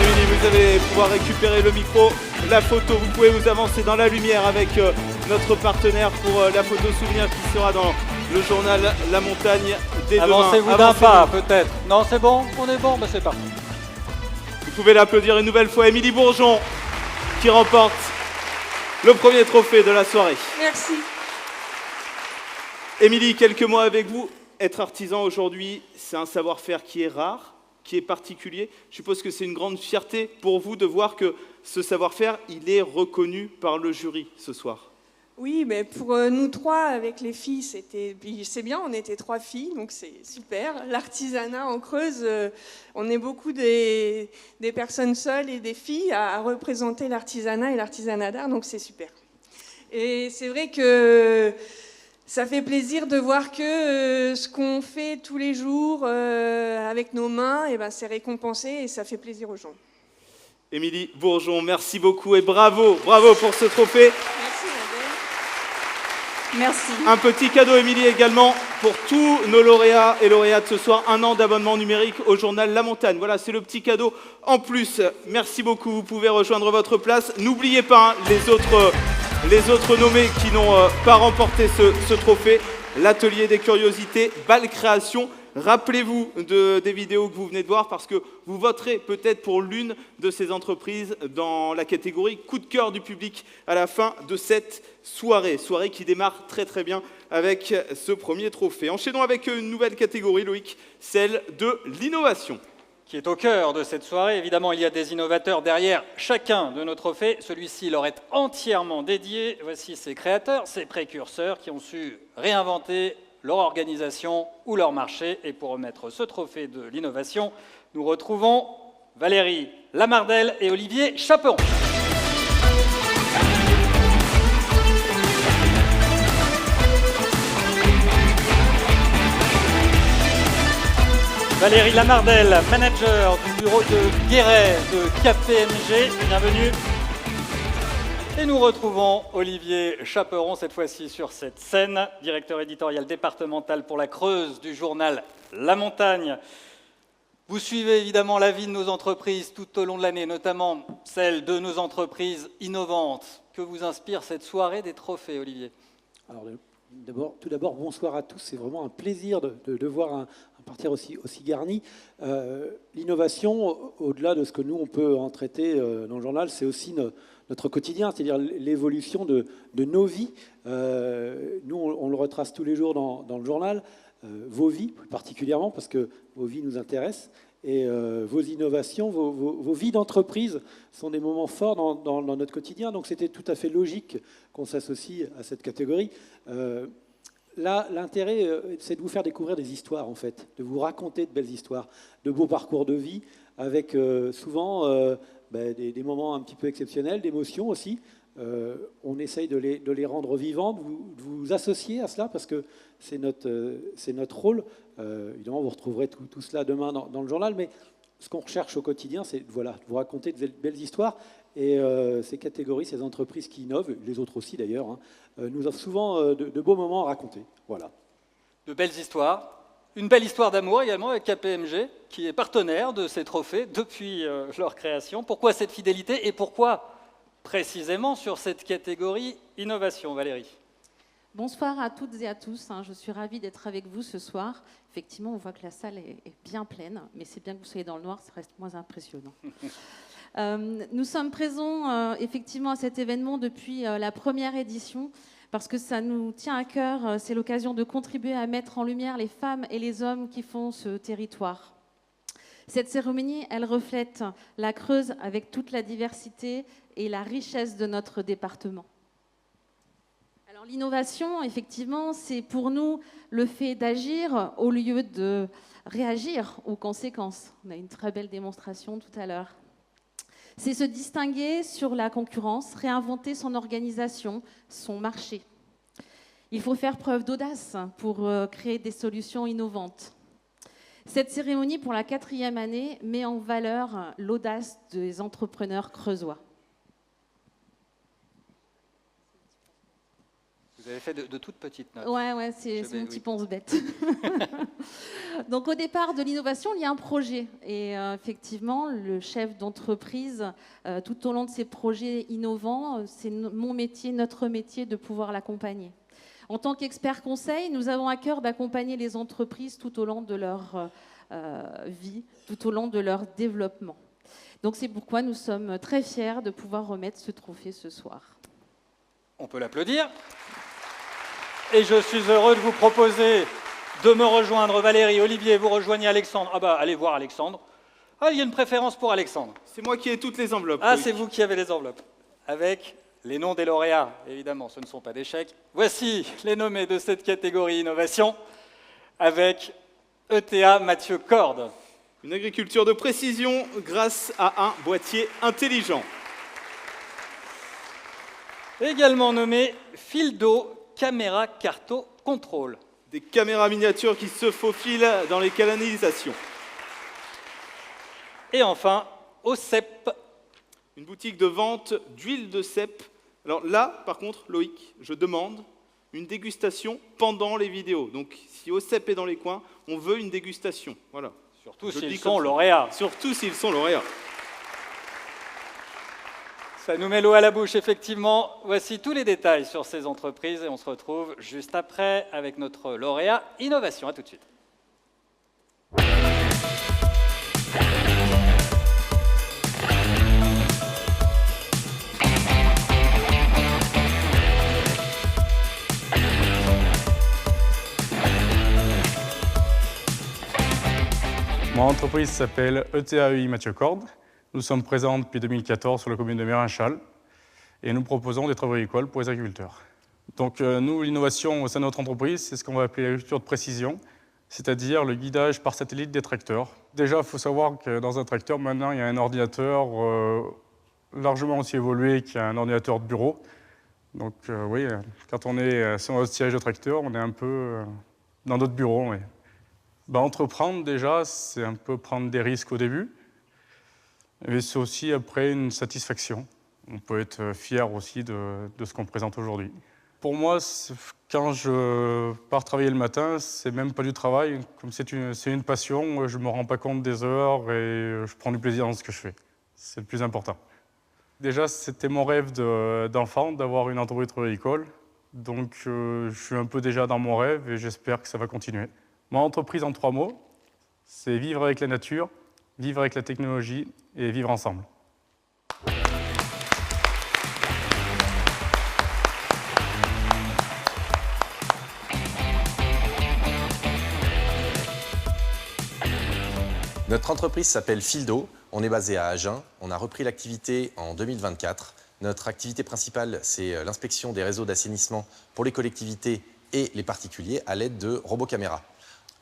Émilie, vous allez pouvoir récupérer le micro, la photo. Vous pouvez vous avancer dans la lumière avec notre partenaire pour la photo souvenir qui sera dans le journal La Montagne dès demain. Avancez-vous d'un pas, peut-être. Non, c'est bon? On est bon? C'est parti. Vous pouvez l'applaudir une nouvelle fois. Émilie Bourgeon qui remporte le premier trophée de la soirée. Merci. Émilie, quelques mots avec vous. Être artisan aujourd'hui, c'est un savoir-faire qui est rare, qui est particulier. Je suppose que c'est une grande fierté pour vous de voir que ce savoir-faire, il est reconnu par le jury ce soir. Oui, mais pour nous trois, avec les filles, c'est bien, on était 3 filles, donc c'est super. L'artisanat en Creuse, on est beaucoup des personnes seules et des filles à représenter l'artisanat et l'artisanat d'art, donc c'est super. Et c'est vrai que ça fait plaisir de voir que ce qu'on fait tous les jours avec nos mains, eh ben, c'est récompensé et ça fait plaisir aux gens. Émilie Bourgeon, merci beaucoup et bravo, bravo pour ce trophée. Merci. Un petit cadeau, Émilie, également pour tous nos lauréats et lauréates ce soir. 1 an d'abonnement numérique au journal La Montagne. Voilà, c'est le petit cadeau en plus. Merci beaucoup, vous pouvez rejoindre votre place. N'oubliez pas les autres nommés qui n'ont pas remporté ce trophée. L'atelier des curiosités, Bal Création. Rappelez-vous des vidéos que vous venez de voir parce que vous voterez peut-être pour l'une de ces entreprises dans la catégorie coup de cœur du public à la fin de cette soirée. Soirée qui démarre très très bien avec ce premier trophée. Enchaînons avec une nouvelle catégorie, Loïc, celle de l'innovation. Qui est au cœur de cette soirée. Évidemment, il y a des innovateurs derrière chacun de nos trophées. Celui-ci leur est entièrement dédié. Voici ses créateurs, ses précurseurs qui ont su réinventer leur organisation ou leur marché. Et pour remettre ce trophée de l'innovation, nous retrouvons Valérie Lamardel et Olivier Chaperon. Valérie Lamardel, manager du bureau de Guéret de KPMG, bienvenue. Et nous retrouvons Olivier Chaperon, cette fois-ci sur cette scène, directeur éditorial départemental pour la Creuse du journal La Montagne. Vous suivez évidemment la vie de nos entreprises tout au long de l'année, notamment celle de nos entreprises innovantes. Que vous inspire cette soirée des trophées, Olivier? Alors, tout d'abord, bonsoir à tous. C'est vraiment un plaisir de voir un parterre aussi garni. L'innovation, au-delà de ce que nous, on peut en traiter dans le journal, c'est aussi notre quotidien, c'est-à-dire l'évolution de nos vies. Nous, on le retrace tous les jours dans le journal, vos vies plus particulièrement, parce que vos vies nous intéressent, et vos innovations, vos vies d'entreprise sont des moments forts dans notre quotidien, donc c'était tout à fait logique qu'on s'associe à cette catégorie. Là, l'intérêt, c'est de vous faire découvrir des histoires, en fait, de vous raconter de belles histoires, de beaux parcours de vie, avec souvent des moments un petit peu exceptionnels, d'émotions aussi. On essaye de les rendre vivants, de vous associer à cela, parce que c'est notre rôle. Évidemment, vous retrouverez tout cela demain dans le journal, mais ce qu'on recherche au quotidien, c'est de vous raconter de belles histoires. Et ces catégories, ces entreprises qui innovent, les autres aussi d'ailleurs, nous offrent souvent de beaux moments à raconter. Voilà. De belles histoires. Une belle histoire d'amour également avec KPMG, qui est partenaire de ces trophées depuis leur création. Pourquoi cette fidélité et pourquoi précisément sur cette catégorie innovation, Valérie? Bonsoir à toutes et à tous. Je suis ravie d'être avec vous ce soir. Effectivement, on voit que la salle est bien pleine, mais c'est bien que vous soyez dans le noir, ça reste moins impressionnant. Nous sommes présents effectivement à cet événement depuis la première édition parce que ça nous tient à cœur. C'est l'occasion de contribuer à mettre en lumière les femmes et les hommes qui font ce territoire. Cette cérémonie, elle reflète la Creuse avec toute la diversité et la richesse de notre département. Alors l'innovation, effectivement, c'est pour nous le fait d'agir au lieu de réagir aux conséquences. On a une très belle démonstration tout à l'heure. C'est se distinguer sur la concurrence, réinventer son organisation, son marché. Il faut faire preuve d'audace pour créer des solutions innovantes. Cette cérémonie, pour la 4e année, met en valeur l'audace des entrepreneurs creusois. Vous avez fait de toutes petites notes. Ouais, c'est mon petit pense-bête. Donc au départ de l'innovation, il y a un projet. Et effectivement, le chef d'entreprise, tout au long de ces projets innovants, c'est mon métier, notre métier de pouvoir l'accompagner. En tant qu'expert conseil, nous avons à cœur d'accompagner les entreprises tout au long de leur vie, tout au long de leur développement. Donc c'est pourquoi nous sommes très fiers de pouvoir remettre ce trophée ce soir. On peut l'applaudir. Et je suis heureux de vous proposer de me rejoindre. Valérie, Olivier, vous rejoignez Alexandre. Ah bah, allez voir Alexandre. Ah, il y a une préférence pour Alexandre. C'est moi qui ai toutes les enveloppes. Ah, oui. c'est vous qui avez les enveloppes. Avec les noms des lauréats, évidemment, ce ne sont pas des chèques. Voici les nommés de cette catégorie innovation avec ETA Mathieu Corde. Une agriculture de précision grâce à un boîtier intelligent. Également nommé Fildo Caméra Carto Contrôle. Des caméras miniatures qui se faufilent dans les canalisations. Et enfin, OCEP. Une boutique de vente d'huile de cèpe. Alors là, par contre, Loïc, je demande une dégustation pendant les vidéos. Donc si OCEP est dans les coins, on veut une dégustation. Voilà. Surtout s'ils sont lauréats. Surtout s'ils sont lauréats. Ça nous met l'eau à la bouche, effectivement. Voici tous les détails sur ces entreprises et on se retrouve juste après avec notre lauréat Innovation. À tout de suite. Mon entreprise s'appelle ETAEI Mathieu Corde. Nous sommes présents depuis 2014 sur la commune de Mérinchal et nous proposons des travaux agricoles pour les agriculteurs. Donc nous, l'innovation au sein de notre entreprise, c'est ce qu'on va appeler l'agriculture de précision, c'est-à-dire le guidage par satellite des tracteurs. Déjà, il faut savoir que dans un tracteur, maintenant, il y a un ordinateur largement aussi évolué qu'un ordinateur de bureau. Donc oui, quand on est sur notre siège de tracteur, on est un peu dans notre bureau. Oui. Entreprendre, déjà, c'est un peu prendre des risques au début, mais c'est aussi après une satisfaction. On peut être fier aussi de ce qu'on présente aujourd'hui. Pour moi, quand je pars travailler le matin, c'est même pas du travail. Comme c'est une passion, je ne me rends pas compte des heures et je prends du plaisir dans ce que je fais. C'est le plus important. Déjà, c'était mon rêve d'enfant, d'avoir une entreprise agricole. Donc, je suis un peu déjà dans mon rêve et j'espère que ça va continuer. Mon entreprise, en 3 mots, c'est vivre avec la nature, vivre avec la technologie et vivre ensemble. Notre entreprise s'appelle Fildo, on est basé à Agen, on a repris l'activité en 2024. Notre activité principale, c'est l'inspection des réseaux d'assainissement pour les collectivités et les particuliers à l'aide de robots caméras.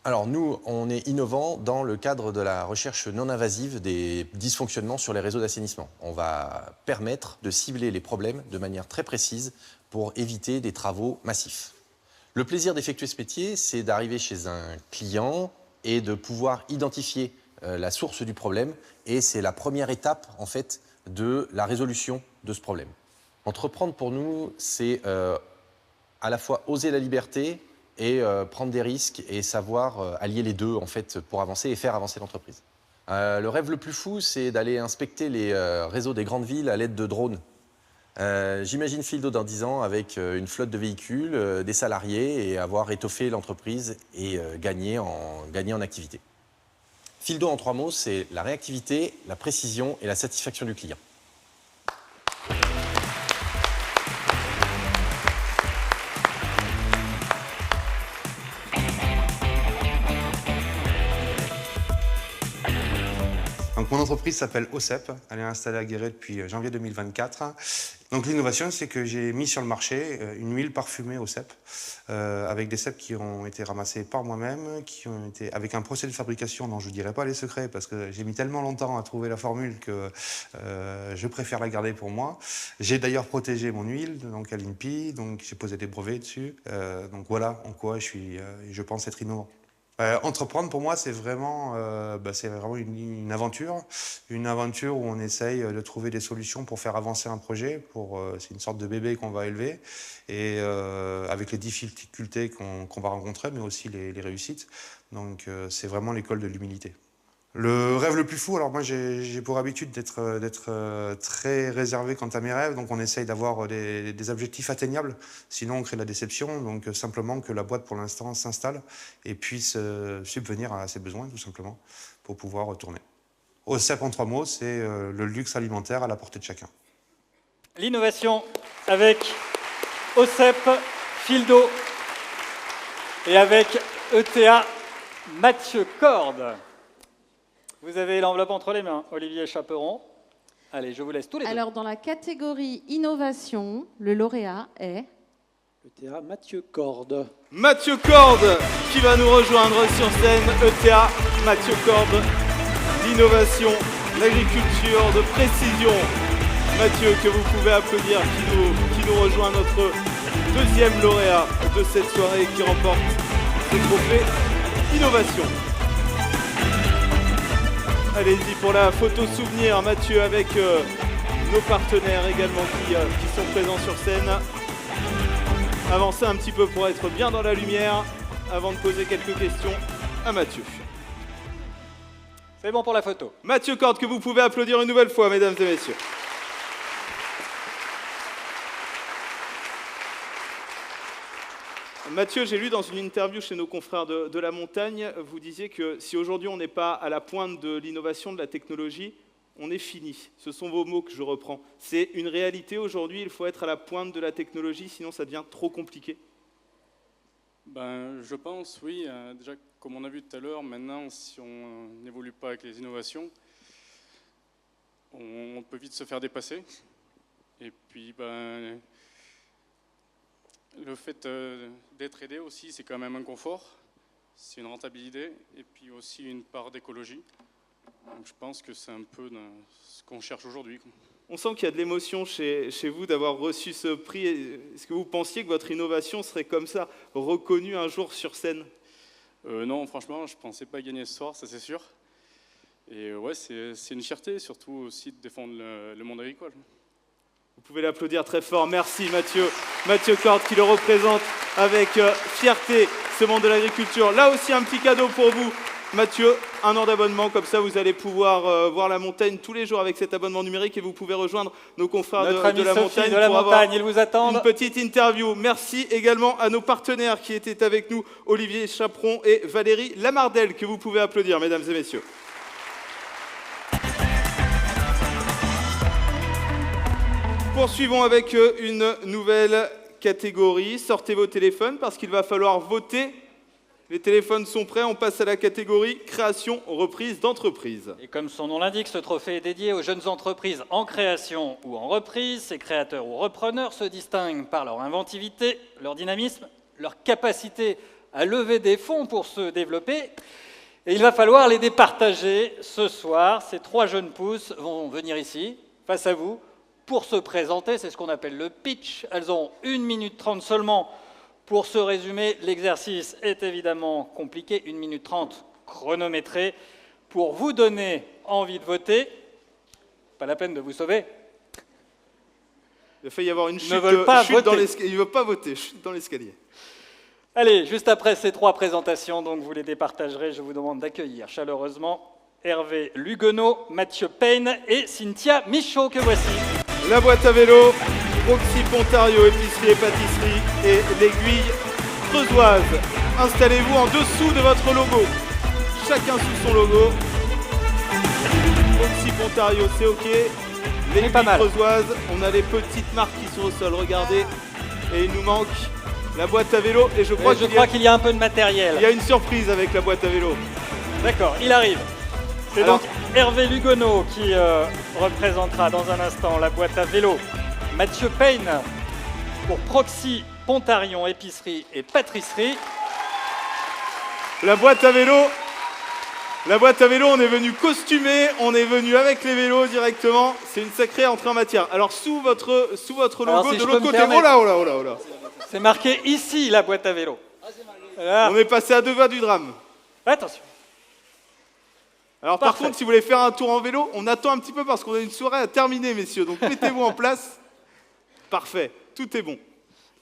Alors nous, on est innovants dans le cadre de la recherche non invasive des dysfonctionnements sur les réseaux d'assainissement. On va permettre de cibler les problèmes de manière très précise pour éviter des travaux massifs. Le plaisir d'effectuer ce métier, c'est d'arriver chez un client et de pouvoir identifier la source du problème, et c'est la première étape en fait de la résolution de ce problème. Entreprendre pour nous, c'est à la fois oser la liberté et prendre des risques et savoir allier les deux en fait pour avancer et faire avancer l'entreprise. Le rêve le plus fou, c'est d'aller inspecter les réseaux des grandes villes à l'aide de drones. J'imagine Fildo dans 10 ans avec une flotte de véhicules, des salariés et avoir étoffé l'entreprise et gagner en activité. Fildo en 3 mots, c'est la réactivité, la précision et la satisfaction du client. Donc, mon entreprise s'appelle OCEP, elle est installée à Guéret depuis janvier 2024. Donc l'innovation, c'est que j'ai mis sur le marché une huile parfumée OCEP, avec des cèpes qui ont été ramassés par moi-même, qui ont été avec un procédé de fabrication dont je ne dirai pas les secrets, parce que j'ai mis tellement longtemps à trouver la formule que je préfère la garder pour moi. J'ai d'ailleurs protégé mon huile, donc à l'INPI, donc j'ai posé des brevets dessus. Donc voilà en quoi je pense être innovant. Entreprendre pour moi c'est vraiment une aventure où on essaye de trouver des solutions pour faire avancer un projet. C'est une sorte de bébé qu'on va élever et avec les difficultés qu'on va rencontrer, mais aussi les réussites. Donc c'est vraiment l'école de l'humilité. Le rêve le plus fou, alors moi j'ai pour habitude d'être très réservé quant à mes rêves, donc on essaye d'avoir des objectifs atteignables, sinon on crée de la déception, donc simplement que la boîte pour l'instant s'installe et puisse subvenir à ses besoins tout simplement pour pouvoir tourner. OCEP en 3 mots, c'est le luxe alimentaire à la portée de chacun. L'innovation avec OCEP, Fildo et avec ETA Mathieu Corde. Vous avez l'enveloppe entre les mains, Olivier Chaperon. Allez, je vous laisse tous les deux. Alors, dans la catégorie innovation, le lauréat est... ETA Mathieu Corde. Mathieu Corde qui va nous rejoindre sur scène. ETA Mathieu Corde, l'innovation, l'agriculture de précision. Mathieu, que vous pouvez applaudir, qui nous rejoint, notre deuxième lauréat de cette soirée qui remporte ce trophée innovation. Allez-y pour la photo souvenir, Mathieu, avec nos partenaires également qui sont présents sur scène. Avancez un petit peu pour être bien dans la lumière avant de poser quelques questions à Mathieu. C'est bon pour la photo. Mathieu Corde, que vous pouvez applaudir une nouvelle fois, mesdames et messieurs. Mathieu, j'ai lu dans une interview chez nos confrères de La Montagne, vous disiez que si aujourd'hui on n'est pas à la pointe de l'innovation, de la technologie, on est fini. Ce sont vos mots que je reprends. C'est une réalité aujourd'hui, il faut être à la pointe de la technologie, sinon ça devient trop compliqué. Je pense, oui. Déjà, comme on a vu tout à l'heure, maintenant, si on n'évolue pas avec les innovations, on peut vite se faire dépasser. Et puis, le fait d'être aidé aussi, c'est quand même un confort, c'est une rentabilité et puis aussi une part d'écologie. Donc je pense que c'est un peu ce qu'on cherche aujourd'hui. On sent qu'il y a de l'émotion chez vous d'avoir reçu ce prix. Est-ce que vous pensiez que votre innovation serait comme ça, reconnue un jour sur scène? Non, franchement, je ne pensais pas gagner ce soir, ça c'est sûr. Et ouais, c'est une fierté, surtout aussi de défendre le monde agricole. Vous pouvez l'applaudir très fort. Merci Mathieu. Mathieu Corde qui le représente avec fierté, ce monde de l'agriculture. Là aussi, un petit cadeau pour vous. Mathieu, 1 an d'abonnement, comme ça vous allez pouvoir voir la montagne tous les jours avec cet abonnement numérique et vous pouvez rejoindre nos confrères de la montagne pour avoir ils vous attendent. Une petite interview. Merci également à nos partenaires qui étaient avec nous, Olivier Chaperon et Valérie Lamardel, que vous pouvez applaudir, mesdames et messieurs. Poursuivons avec une nouvelle catégorie. Sortez vos téléphones parce qu'il va falloir voter. Les téléphones sont prêts, on passe à la catégorie création, reprise d'entreprise. Et comme son nom l'indique, ce trophée est dédié aux jeunes entreprises en création ou en reprise. Ces créateurs ou repreneurs se distinguent par leur inventivité, leur dynamisme, leur capacité à lever des fonds pour se développer. Et il va falloir les départager ce soir. Ces 3 jeunes pousses vont venir ici, face à vous, pour se présenter. C'est ce qu'on appelle le pitch. Elles ont 1 minute 30 seulement pour se résumer. L'exercice est évidemment compliqué. 1 minute 30 chronométré pour vous donner envie de voter. Pas la peine de vous sauver. Il a failli y avoir une chute, ne veulent pas chute dans voter. l'escalier. Il ne veut pas voter, chute dans l'escalier. Allez, juste après ces 3 présentations, donc vous les départagerez, je vous demande d'accueillir chaleureusement Hervé Luguenot, Mathieu Payne et Cynthia Michaud, que voici. La boîte à vélo, Proxy Pontario, épicerie et pâtisserie et l'aiguille creusoise. Installez-vous en dessous de votre logo. Chacun sous son logo. Proxy Pontario, c'est OK. L'aiguille creusoise, on a les petites marques qui sont au sol, regardez. Et il nous manque la boîte à vélo. Et je crois qu'il y a un peu de matériel. Il y a une surprise avec la boîte à vélo. D'accord, il arrive. C'est donc Hervé Luguenot qui représentera dans un instant la boîte à vélo. Mathieu Payne pour Proxy, Pontarion, épicerie et pâtisserie. La boîte à vélo, on est venu costumé, on est venu avec les vélos directement. C'est une sacrée entrée en matière. Alors sous votre logo, alors, si de l'autre côté, oh là. C'est marqué ici la boîte à vélo. Voilà. On est passé à 2 pas du drame. Attention. Alors par contre, si vous voulez faire un tour en vélo, on attend un petit peu parce qu'on a une soirée à terminer, messieurs. Donc mettez-vous en place. Parfait, tout est bon.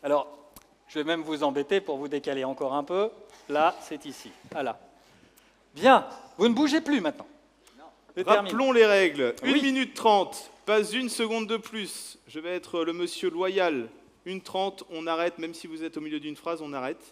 Alors, je vais même vous embêter pour vous décaler encore un peu. Là, c'est ici. Voilà. Bien, vous ne bougez plus maintenant. Rappelons les règles. 1 minute 30, pas 1 seconde de plus. Je vais être le monsieur loyal. 1:30, on arrête, même si vous êtes au milieu d'une phrase, on arrête.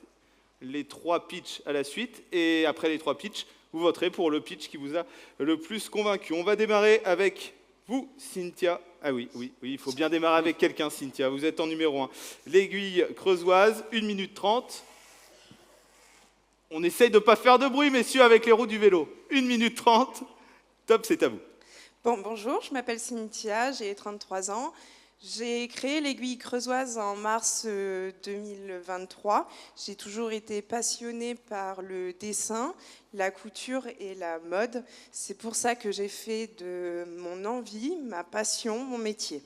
Les 3 pitchs à la suite. Et après les 3 pitchs, vous voterez pour le pitch qui vous a le plus convaincu. On va démarrer avec vous, Cynthia. Ah oui, il faut bien démarrer avec quelqu'un, Cynthia. Vous êtes en numéro 1. L'aiguille creusoise, 1 minute 30. On essaye de ne pas faire de bruit, messieurs, avec les roues du vélo. 1 minute 30. Top, c'est à vous. Bonjour, je m'appelle Cynthia, j'ai 33 ans. J'ai créé l'Aiguille Creusoise en mars 2023. J'ai toujours été passionnée par le dessin, la couture et la mode. C'est pour ça que j'ai fait de mon envie, ma passion, mon métier.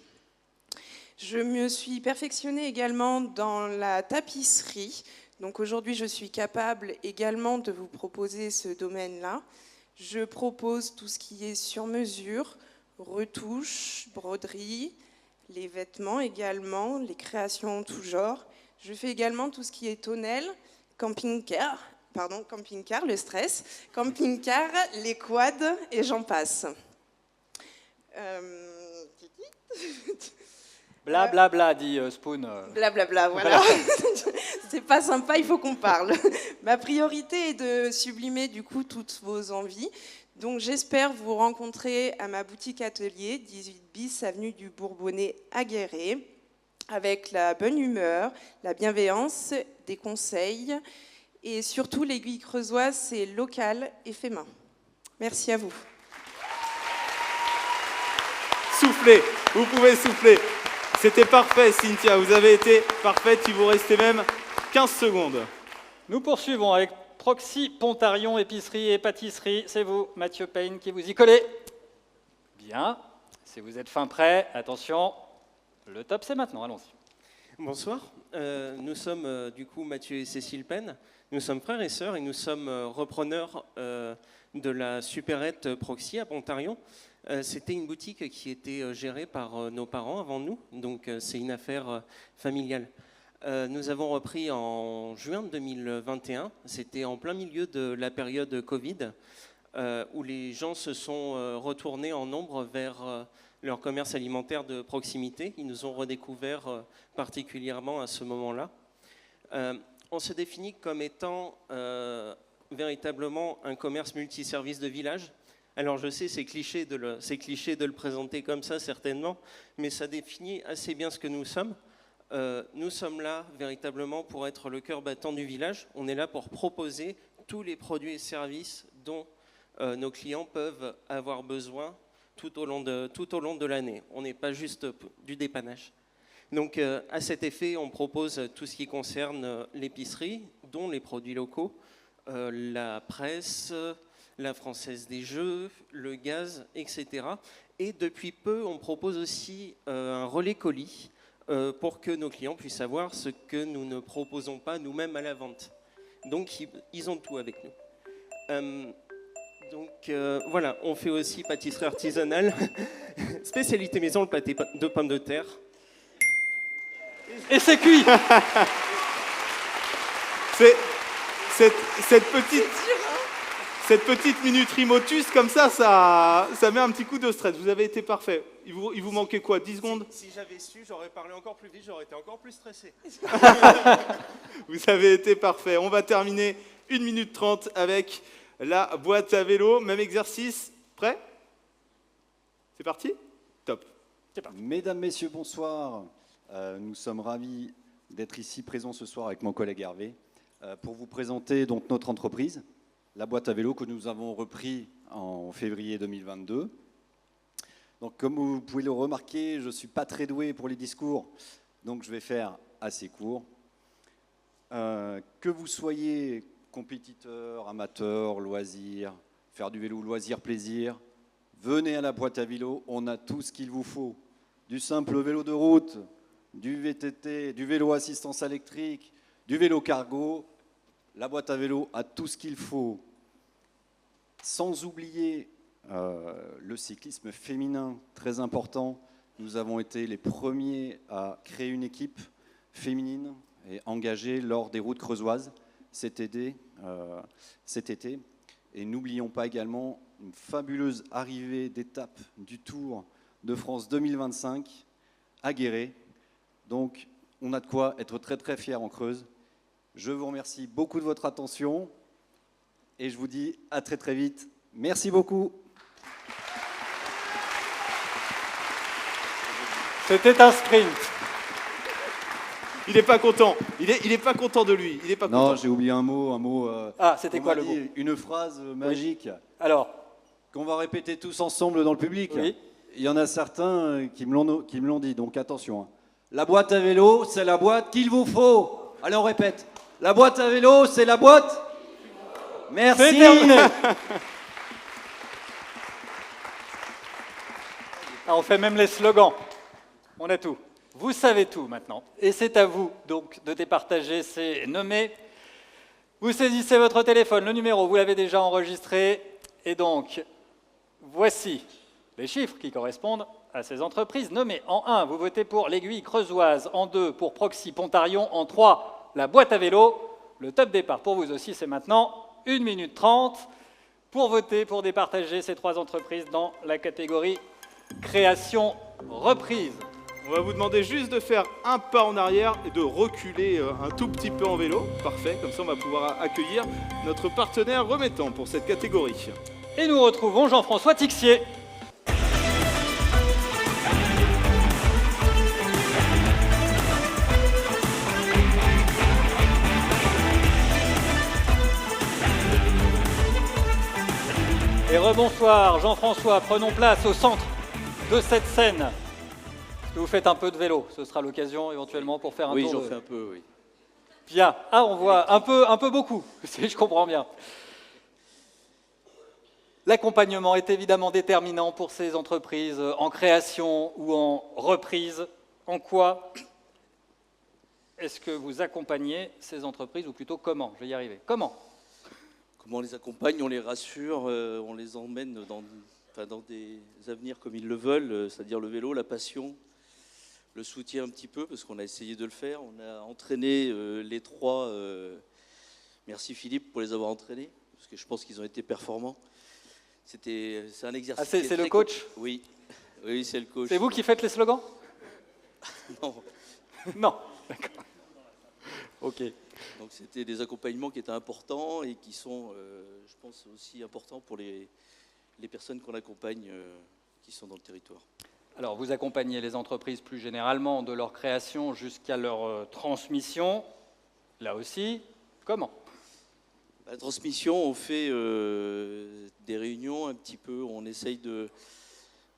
Je me suis perfectionnée également dans la tapisserie. Donc aujourd'hui, je suis capable également de vous proposer ce domaine-là. Je propose tout ce qui est sur mesure, retouche, broderie, les vêtements également, les créations en tout genre. Je fais également tout ce qui est tonnelle, camping-car, le stress, camping-car, les quads et j'en passe. Bla, bla, dit Spoon. Blablabla, voilà. C'est pas sympa, il faut qu'on parle. Ma priorité est de sublimer du coup toutes vos envies. Donc j'espère vous rencontrer à ma boutique atelier, 18 bis, avenue du Bourbonnais à Guéret, avec la bonne humeur, la bienveillance, des conseils. Et surtout, l'Aiguille Creusoise, c'est local et fait main. Merci à vous. Soufflez, vous pouvez souffler. C'était parfait, Cynthia, vous avez été parfaite, il vous restait même 15 secondes. Nous poursuivons avec Proxy Pontarion, épicerie et pâtisserie. C'est vous, Mathieu Payne, qui vous y collez. Bien, si vous êtes fin prêt, attention, le top c'est maintenant, allons-y. Bonsoir, nous sommes du coup Mathieu et Cécile Payne. Nous sommes frères et sœurs et nous sommes repreneurs de la supérette Proxy à Pontarion. C'était une boutique qui était gérée par nos parents avant nous, donc c'est une affaire familiale. Nous avons repris en juin 2021, c'était en plein milieu de la période Covid, où les gens se sont retournés en nombre vers leur commerce alimentaire de proximité. Ils nous ont redécouvert particulièrement à ce moment-là. On se définit comme étant véritablement un commerce multiservice de village. Alors je sais, c'est cliché de le présenter comme ça certainement, mais ça définit assez bien ce que nous sommes. Nous sommes là véritablement pour être le cœur battant du village. On est là pour proposer tous les produits et services dont nos clients peuvent avoir besoin tout au long de l'année. On n'est pas juste du dépannage. Donc à cet effet, on propose tout ce qui concerne l'épicerie, dont les produits locaux, la presse, la Française des Jeux, le gaz, etc. Et depuis peu, on propose aussi un relais colis pour que nos clients puissent savoir ce que nous ne proposons pas nous-mêmes à la vente. Donc, ils ont tout avec nous. Voilà, on fait aussi pâtisserie artisanale, spécialité maison, le pâté de pommes de terre. Et c'est cuit. Cette petite minuterie motus, comme ça met un petit coup de stress. Vous avez été parfait. Il vous manquait quoi, 10 secondes? Si j'avais su, j'aurais parlé encore plus vite, j'aurais été encore plus stressé. Vous avez été parfait. On va terminer 1 minute 30 avec la boîte à vélo. Même exercice. Prêt? C'est parti? Top. Mesdames, Messieurs, bonsoir. Nous sommes ravis d'être ici présents ce soir avec mon collègue Hervé pour vous présenter donc notre entreprise, la boîte à vélo que nous avons repris en février 2022. Donc, comme vous pouvez le remarquer, je ne suis pas très doué pour les discours, donc je vais faire assez court. Que vous soyez compétiteur, amateur, loisir, faire du vélo, loisir, plaisir, venez à la boîte à vélo, on a tout ce qu'il vous faut. Du simple vélo de route, du VTT, du vélo assistance électrique, du vélo cargo. La boîte à vélo a tout ce qu'il faut. Sans oublier le cyclisme féminin, très important. Nous avons été les premiers à créer une équipe féminine et engagée lors des routes creusoises cet été. Et n'oublions pas également une fabuleuse arrivée d'étape du Tour de France 2025 à Guéret. Donc, on a de quoi être très très fiers en Creuse. Je vous remercie beaucoup de votre attention et je vous dis à très très vite. Merci beaucoup. C'était un sprint. Il n'est pas content. Il est pas content de lui. Il est pas content. Non, j'ai oublié un mot. Ah, c'était quoi le mot? Une phrase magique. Alors, qu'on va répéter tous ensemble dans le public. Oui. Il y en a certains qui me l'ont dit, donc attention. Hein. La boîte à vélo, c'est la boîte qu'il vous faut. Allez, on répète. La boîte à vélo, c'est la boîte. Merci. C'est terminé. Ah, on fait même les slogans. On a tout. Vous savez tout maintenant. Et c'est à vous donc de départager ces nommés. Vous saisissez votre téléphone, le numéro, vous l'avez déjà enregistré. Et donc, voici les chiffres qui correspondent à ces entreprises nommées. En 1, vous votez pour l'Aiguille Creusoise. En 2, pour Proxy Pontarion. En 3, la boîte à vélo. Le top départ pour vous aussi, c'est maintenant 1 minute 30 pour voter, pour départager ces 3 entreprises dans la catégorie création reprise. On va vous demander juste de faire un pas en arrière et de reculer un tout petit peu en vélo. Parfait, comme ça on va pouvoir accueillir notre partenaire remettant pour cette catégorie. Et nous retrouvons Jean-François Tixier. Et rebonsoir Jean-François, prenons place au centre de cette scène. Vous faites un peu de vélo, ce sera l'occasion éventuellement pour faire un tour. Oui, j'en fais un peu, oui. Bien. Ah, on voit un peu beaucoup, si je comprends bien. L'accompagnement est évidemment déterminant pour ces entreprises en création ou en reprise. En quoi est-ce que vous accompagnez ces entreprises, ou plutôt comment? Je vais y arriver. Comment on les accompagne, on les rassure, on les emmène dans des avenirs comme ils le veulent, c'est-à-dire le vélo, la passion, le soutien un petit peu, parce qu'on a essayé de le faire. On a entraîné les 3. Merci Philippe pour les avoir entraînés, parce que je pense qu'ils ont été performants. C'est un exercice. Ah, c'est le coach? Oui, c'est le coach. C'est vous qui faites les slogans? Non. Non, d'accord. Ok. Donc c'était des accompagnements qui étaient importants et qui sont, je pense, aussi importants pour les personnes qu'on accompagne qui sont dans le territoire. Alors, vous accompagnez les entreprises plus généralement de leur création jusqu'à leur transmission. Là aussi, comment? La transmission, on fait des réunions un petit peu, on essaye de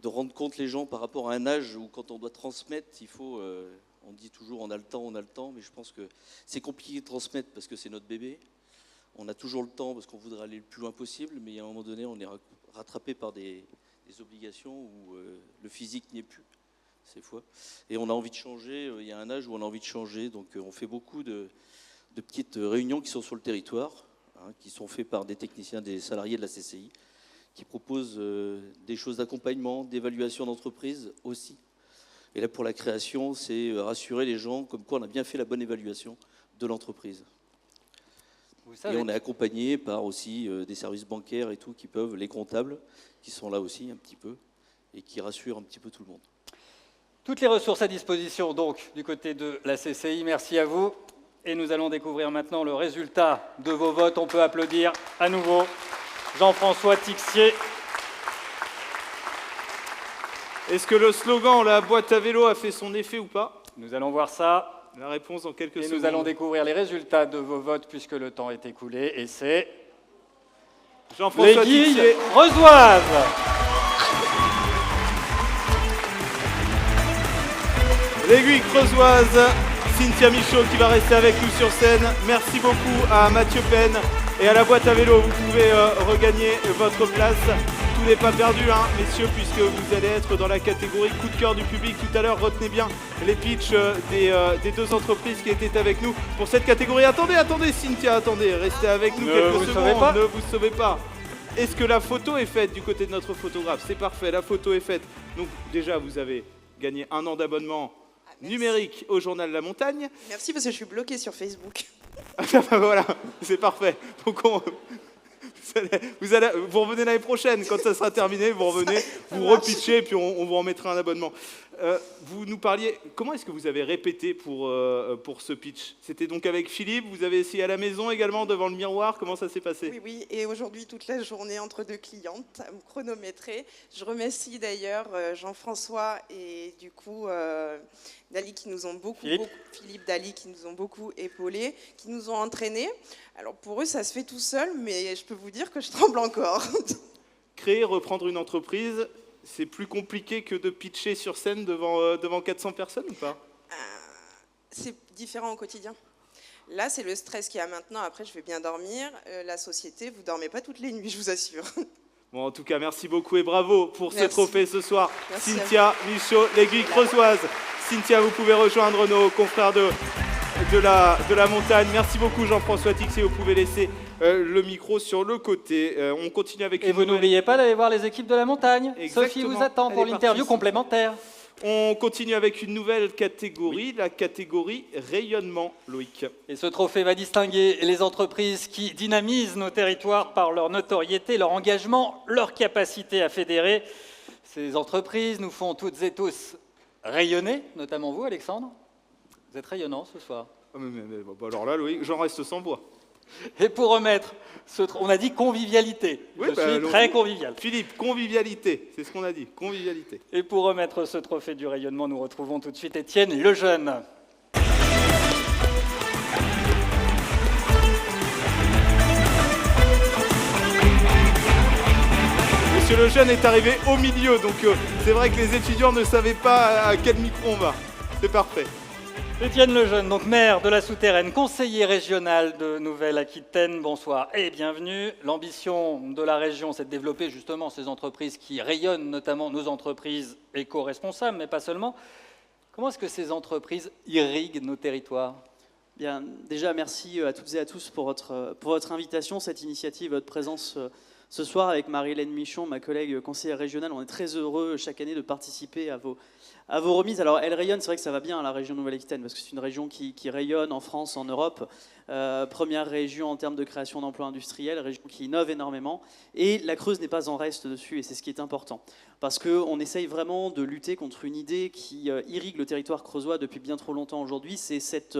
rendre compte les gens par rapport à un âge où quand on doit transmettre, il faut... on dit toujours on a le temps, mais je pense que c'est compliqué de transmettre parce que c'est notre bébé. On a toujours le temps parce qu'on voudrait aller le plus loin possible, mais à un moment donné, on est rattrapé par des obligations où le physique n'y est plus, ces fois. Et on a envie de changer, il y a un âge où on a envie de changer, donc on fait beaucoup de petites réunions qui sont sur le territoire, qui sont faites par des techniciens, des salariés de la CCI, qui proposent des choses d'accompagnement, d'évaluation d'entreprise aussi. Et là, pour la création, c'est rassurer les gens comme quoi on a bien fait la bonne évaluation de l'entreprise. Et on est accompagné par aussi des services bancaires et tout, qui peuvent, les comptables, qui sont là aussi un petit peu, et qui rassurent un petit peu tout le monde. Toutes les ressources à disposition, donc, du côté de la CCI. Merci à vous. Et nous allons découvrir maintenant le résultat de vos votes. On peut applaudir à nouveau Jean-François Tixier. Est-ce que le slogan « La boîte à vélo » a fait son effet ou pas? Nous allons voir ça. La réponse dans quelques secondes. Et nous allons découvrir les résultats de vos votes puisque le temps est écoulé. Et c'est Jean-François Tixier Creusoise. L'Aiguille Creusoise, Cynthia Michaud qui va rester avec nous sur scène. Merci beaucoup à Mathieu Penn et à la boîte à vélo. Vous pouvez regagner votre place. Tout n'est pas perdu, messieurs, puisque vous allez être dans la catégorie coup de cœur du public tout à l'heure. Retenez bien les pitchs des 2 entreprises qui étaient avec nous pour cette catégorie. Attendez, Cynthia, restez avec nous quelques secondes. Ne vous sauvez pas. Est-ce que la photo est faite du côté de notre photographe? C'est parfait, la photo est faite. Donc déjà, vous avez gagné 1 an d'abonnement numérique au Journal La Montagne. Merci, parce que je suis bloquée sur Facebook. Voilà, c'est parfait. Donc vous revenez l'année prochaine, quand ça sera terminé, vous revenez, vous repitchez et puis on vous remettra un abonnement. Vous nous parliez, comment est-ce que vous avez répété pour ce pitch? C'était donc avec Philippe, vous avez essayé à la maison également devant le miroir, comment ça s'est passé? Oui, et aujourd'hui toute la journée entre 2 clientes, à me chronométrer. Je remercie d'ailleurs Jean-François et du coup Dali qui nous ont beaucoup, Philippe Dali qui nous ont beaucoup épaulés, qui nous ont entraînés. Alors pour eux ça se fait tout seul, mais je peux vous dire que je tremble encore. créer, reprendre une entreprise, c'est plus compliqué que de pitcher sur scène devant 400 personnes ou pas? C'est différent au quotidien. Là, c'est le stress qu'il y a maintenant. Après, je vais bien dormir. La société, vous dormez pas toutes les nuits, je vous assure. Bon, en tout cas, merci beaucoup et bravo pour ce Merci. trophée ce soir. Merci Cynthia Michaud, l'aiguille creusoise. Cynthia, vous pouvez rejoindre nos confrères de la montagne. Merci beaucoup Jean-François Tixier, vous pouvez laisser le micro sur le côté. On continue avec Et vous n'oubliez pas d'aller voir les équipes de la montagne. Sophie Exactement. vous attend pour Elle est l'interview partie. complémentaire. On continue avec une nouvelle catégorie, la catégorie rayonnement, Loïc. Et ce trophée va distinguer les entreprises qui dynamisent nos territoires par leur notoriété, leur engagement, leur capacité à fédérer. Ces entreprises nous font toutes et tous rayonner, notamment vous, Alexandre. Vous êtes rayonnant ce soir. Alors là, Loïc, j'en reste sans voix. Et pour remettre on a dit convivialité. Oui, Je suis très convivial. Philippe, convivialité, c'est ce qu'on a dit, convivialité. Et pour remettre ce trophée du rayonnement, nous retrouvons tout de suite Étienne Lejeune. Monsieur Lejeune est arrivé au milieu, donc c'est vrai que les étudiants ne savaient pas à quel micro on va. C'est parfait. Étienne Lejeune, donc maire de la Souterraine, conseiller régional de Nouvelle-Aquitaine, bonsoir et bienvenue. L'ambition de la région, c'est de développer justement ces entreprises qui rayonnent, notamment nos entreprises éco-responsables, mais pas seulement. Comment est-ce que ces entreprises irriguent nos territoires? Bien, déjà, merci à toutes et à tous pour votre invitation, cette initiative, votre présence ce soir avec Marie-Hélène Michon, ma collègue conseillère régionale. On est très heureux chaque année de participer à vos remises. Alors, elle rayonne, c'est vrai que ça va bien, la région Nouvelle-Aquitaine, parce que c'est une région qui rayonne en France, en Europe. Première région en termes de création d'emplois industriels, région qui innove énormément. Et la Creuse n'est pas en reste dessus, et c'est ce qui est important. Parce qu'on essaye vraiment de lutter contre une idée qui irrigue le territoire creusois depuis bien trop longtemps aujourd'hui. C'est cette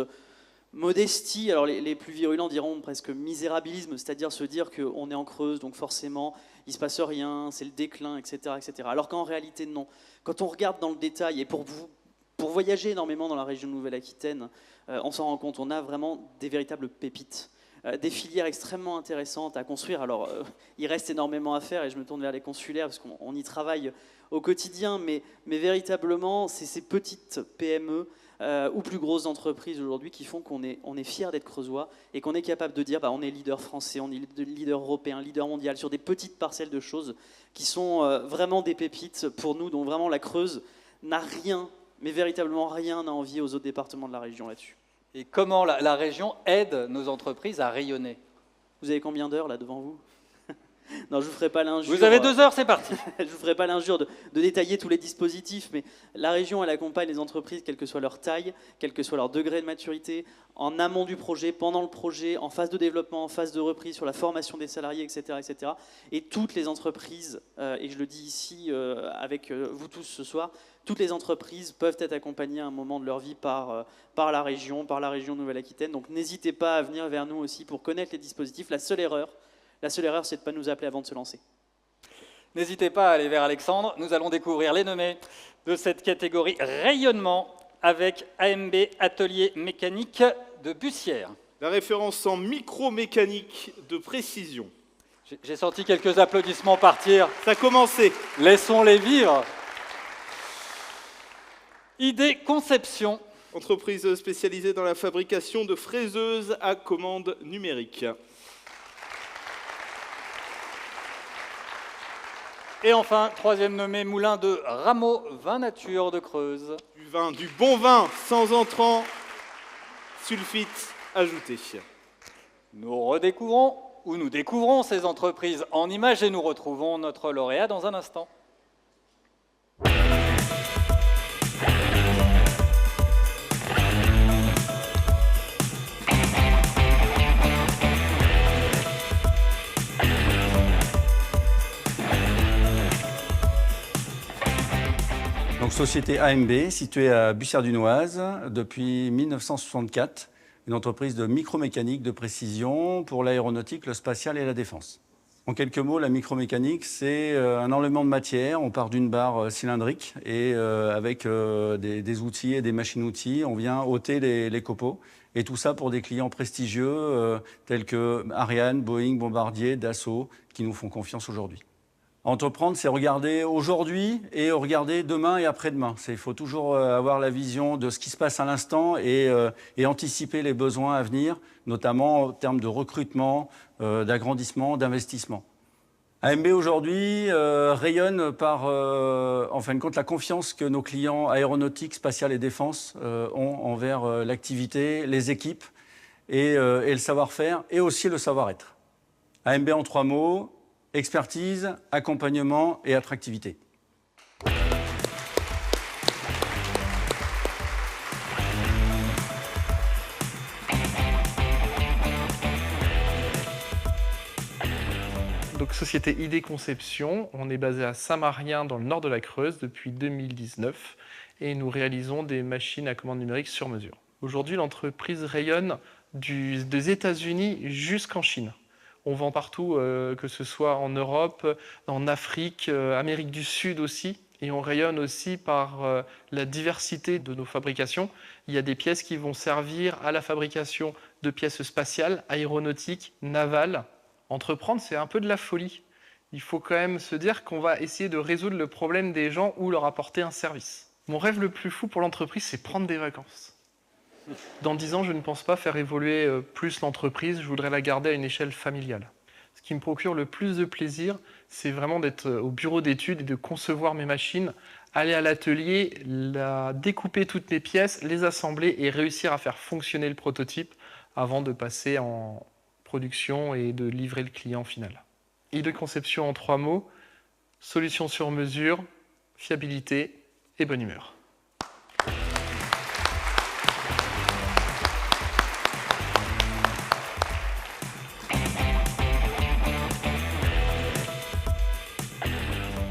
modestie, alors les plus virulents diront presque misérabilisme, c'est-à-dire se dire qu'on est en Creuse, donc forcément il ne se passe rien, c'est le déclin, etc. etc. Alors qu'en réalité non. Quand on regarde dans le détail, et pour voyager énormément dans la région de Nouvelle-Aquitaine, on s'en rend compte, on a vraiment des véritables pépites, des filières extrêmement intéressantes à construire. Alors il reste énormément à faire et je me tourne vers les consulaires parce qu'on y travaille au quotidien, mais véritablement c'est ces petites PME ou plus grosses entreprises aujourd'hui qui font qu'on est fiers d'être creusois et qu'on est capable de dire on est leader français, on est leader européen, leader mondial sur des petites parcelles de choses qui sont vraiment des pépites pour nous, dont vraiment la Creuse n'a rien, mais véritablement rien à envier aux autres départements de la région là-dessus. Et comment la région aide nos entreprises à rayonner? Vous avez combien d'heures là devant vous? Non, je ne vous ferai pas l'injure. Vous avez 2 heures, c'est parti. Je ne vous ferai pas l'injure de détailler tous les dispositifs, mais la région, elle accompagne les entreprises, quelle que soit leur taille, quel que soit leur degré de maturité, en amont du projet, pendant le projet, en phase de développement, en phase de reprise, sur la formation des salariés, etc. etc. Et toutes les entreprises, et je le dis ici avec vous tous ce soir, toutes les entreprises peuvent être accompagnées à un moment de leur vie par la région Nouvelle-Aquitaine. Donc n'hésitez pas à venir vers nous aussi pour connaître les dispositifs. La seule erreur, c'est de ne pas nous appeler avant de se lancer. N'hésitez pas à aller vers Alexandre. Nous allons découvrir les nommés de cette catégorie rayonnement avec AMB Atelier Mécanique de Bussière. La référence en micromécanique de précision. J'ai senti quelques applaudissements partir. Ça a commencé. Laissons-les vivre. Idée Conception. Entreprise spécialisée dans la fabrication de fraiseuses à commande numérique. Et enfin, troisième nommé, Moulin de Rameau, vin nature de Creuse. Du bon vin, sans entrant, sulfite ajouté. Nous redécouvrons, ou nous découvrons ces entreprises en images et nous retrouvons notre lauréat dans un instant. Donc, société AMB, située à Bussière-Dunoise depuis 1964, une entreprise de micromécanique de précision pour l'aéronautique, le spatial et la défense. En quelques mots, la micromécanique, c'est un enlèvement de matière. On part d'une barre cylindrique et avec des outils et des machines-outils, on vient ôter les copeaux. Et tout ça pour des clients prestigieux tels que Ariane, Boeing, Bombardier, Dassault, qui nous font confiance aujourd'hui. Entreprendre, c'est regarder aujourd'hui et regarder demain et après-demain. Il faut toujours avoir la vision de ce qui se passe à l'instant et anticiper les besoins à venir, notamment en termes de recrutement, d'agrandissement, d'investissement. AMB aujourd'hui rayonne par, en fin de compte, la confiance que nos clients aéronautiques, spatiales et défense ont envers l'activité, les équipes et le savoir-faire et aussi le savoir-être. AMB en 3 mots, expertise, accompagnement et attractivité. Donc, société ID Conception, on est basé à Saint-Marien dans le nord de la Creuse depuis 2019 et nous réalisons des machines à commande numérique sur mesure. Aujourd'hui, l'entreprise rayonne des États-Unis jusqu'en Chine. On vend partout, que ce soit en Europe, en Afrique, Amérique du Sud aussi. Et on rayonne aussi par la diversité de nos fabrications. Il y a des pièces qui vont servir à la fabrication de pièces spatiales, aéronautiques, navales. Entreprendre, c'est un peu de la folie. Il faut quand même se dire qu'on va essayer de résoudre le problème des gens ou leur apporter un service. Mon rêve le plus fou pour l'entreprise, c'est prendre des vacances. Dans 10 ans, je ne pense pas faire évoluer plus l'entreprise, je voudrais la garder à une échelle familiale. Ce qui me procure le plus de plaisir, c'est vraiment d'être au bureau d'études et de concevoir mes machines, aller à l'atelier, découper toutes mes pièces, les assembler et réussir à faire fonctionner le prototype avant de passer en production et de livrer le client final. ID Conception en 3 mots, solution sur mesure, fiabilité et bonne humeur.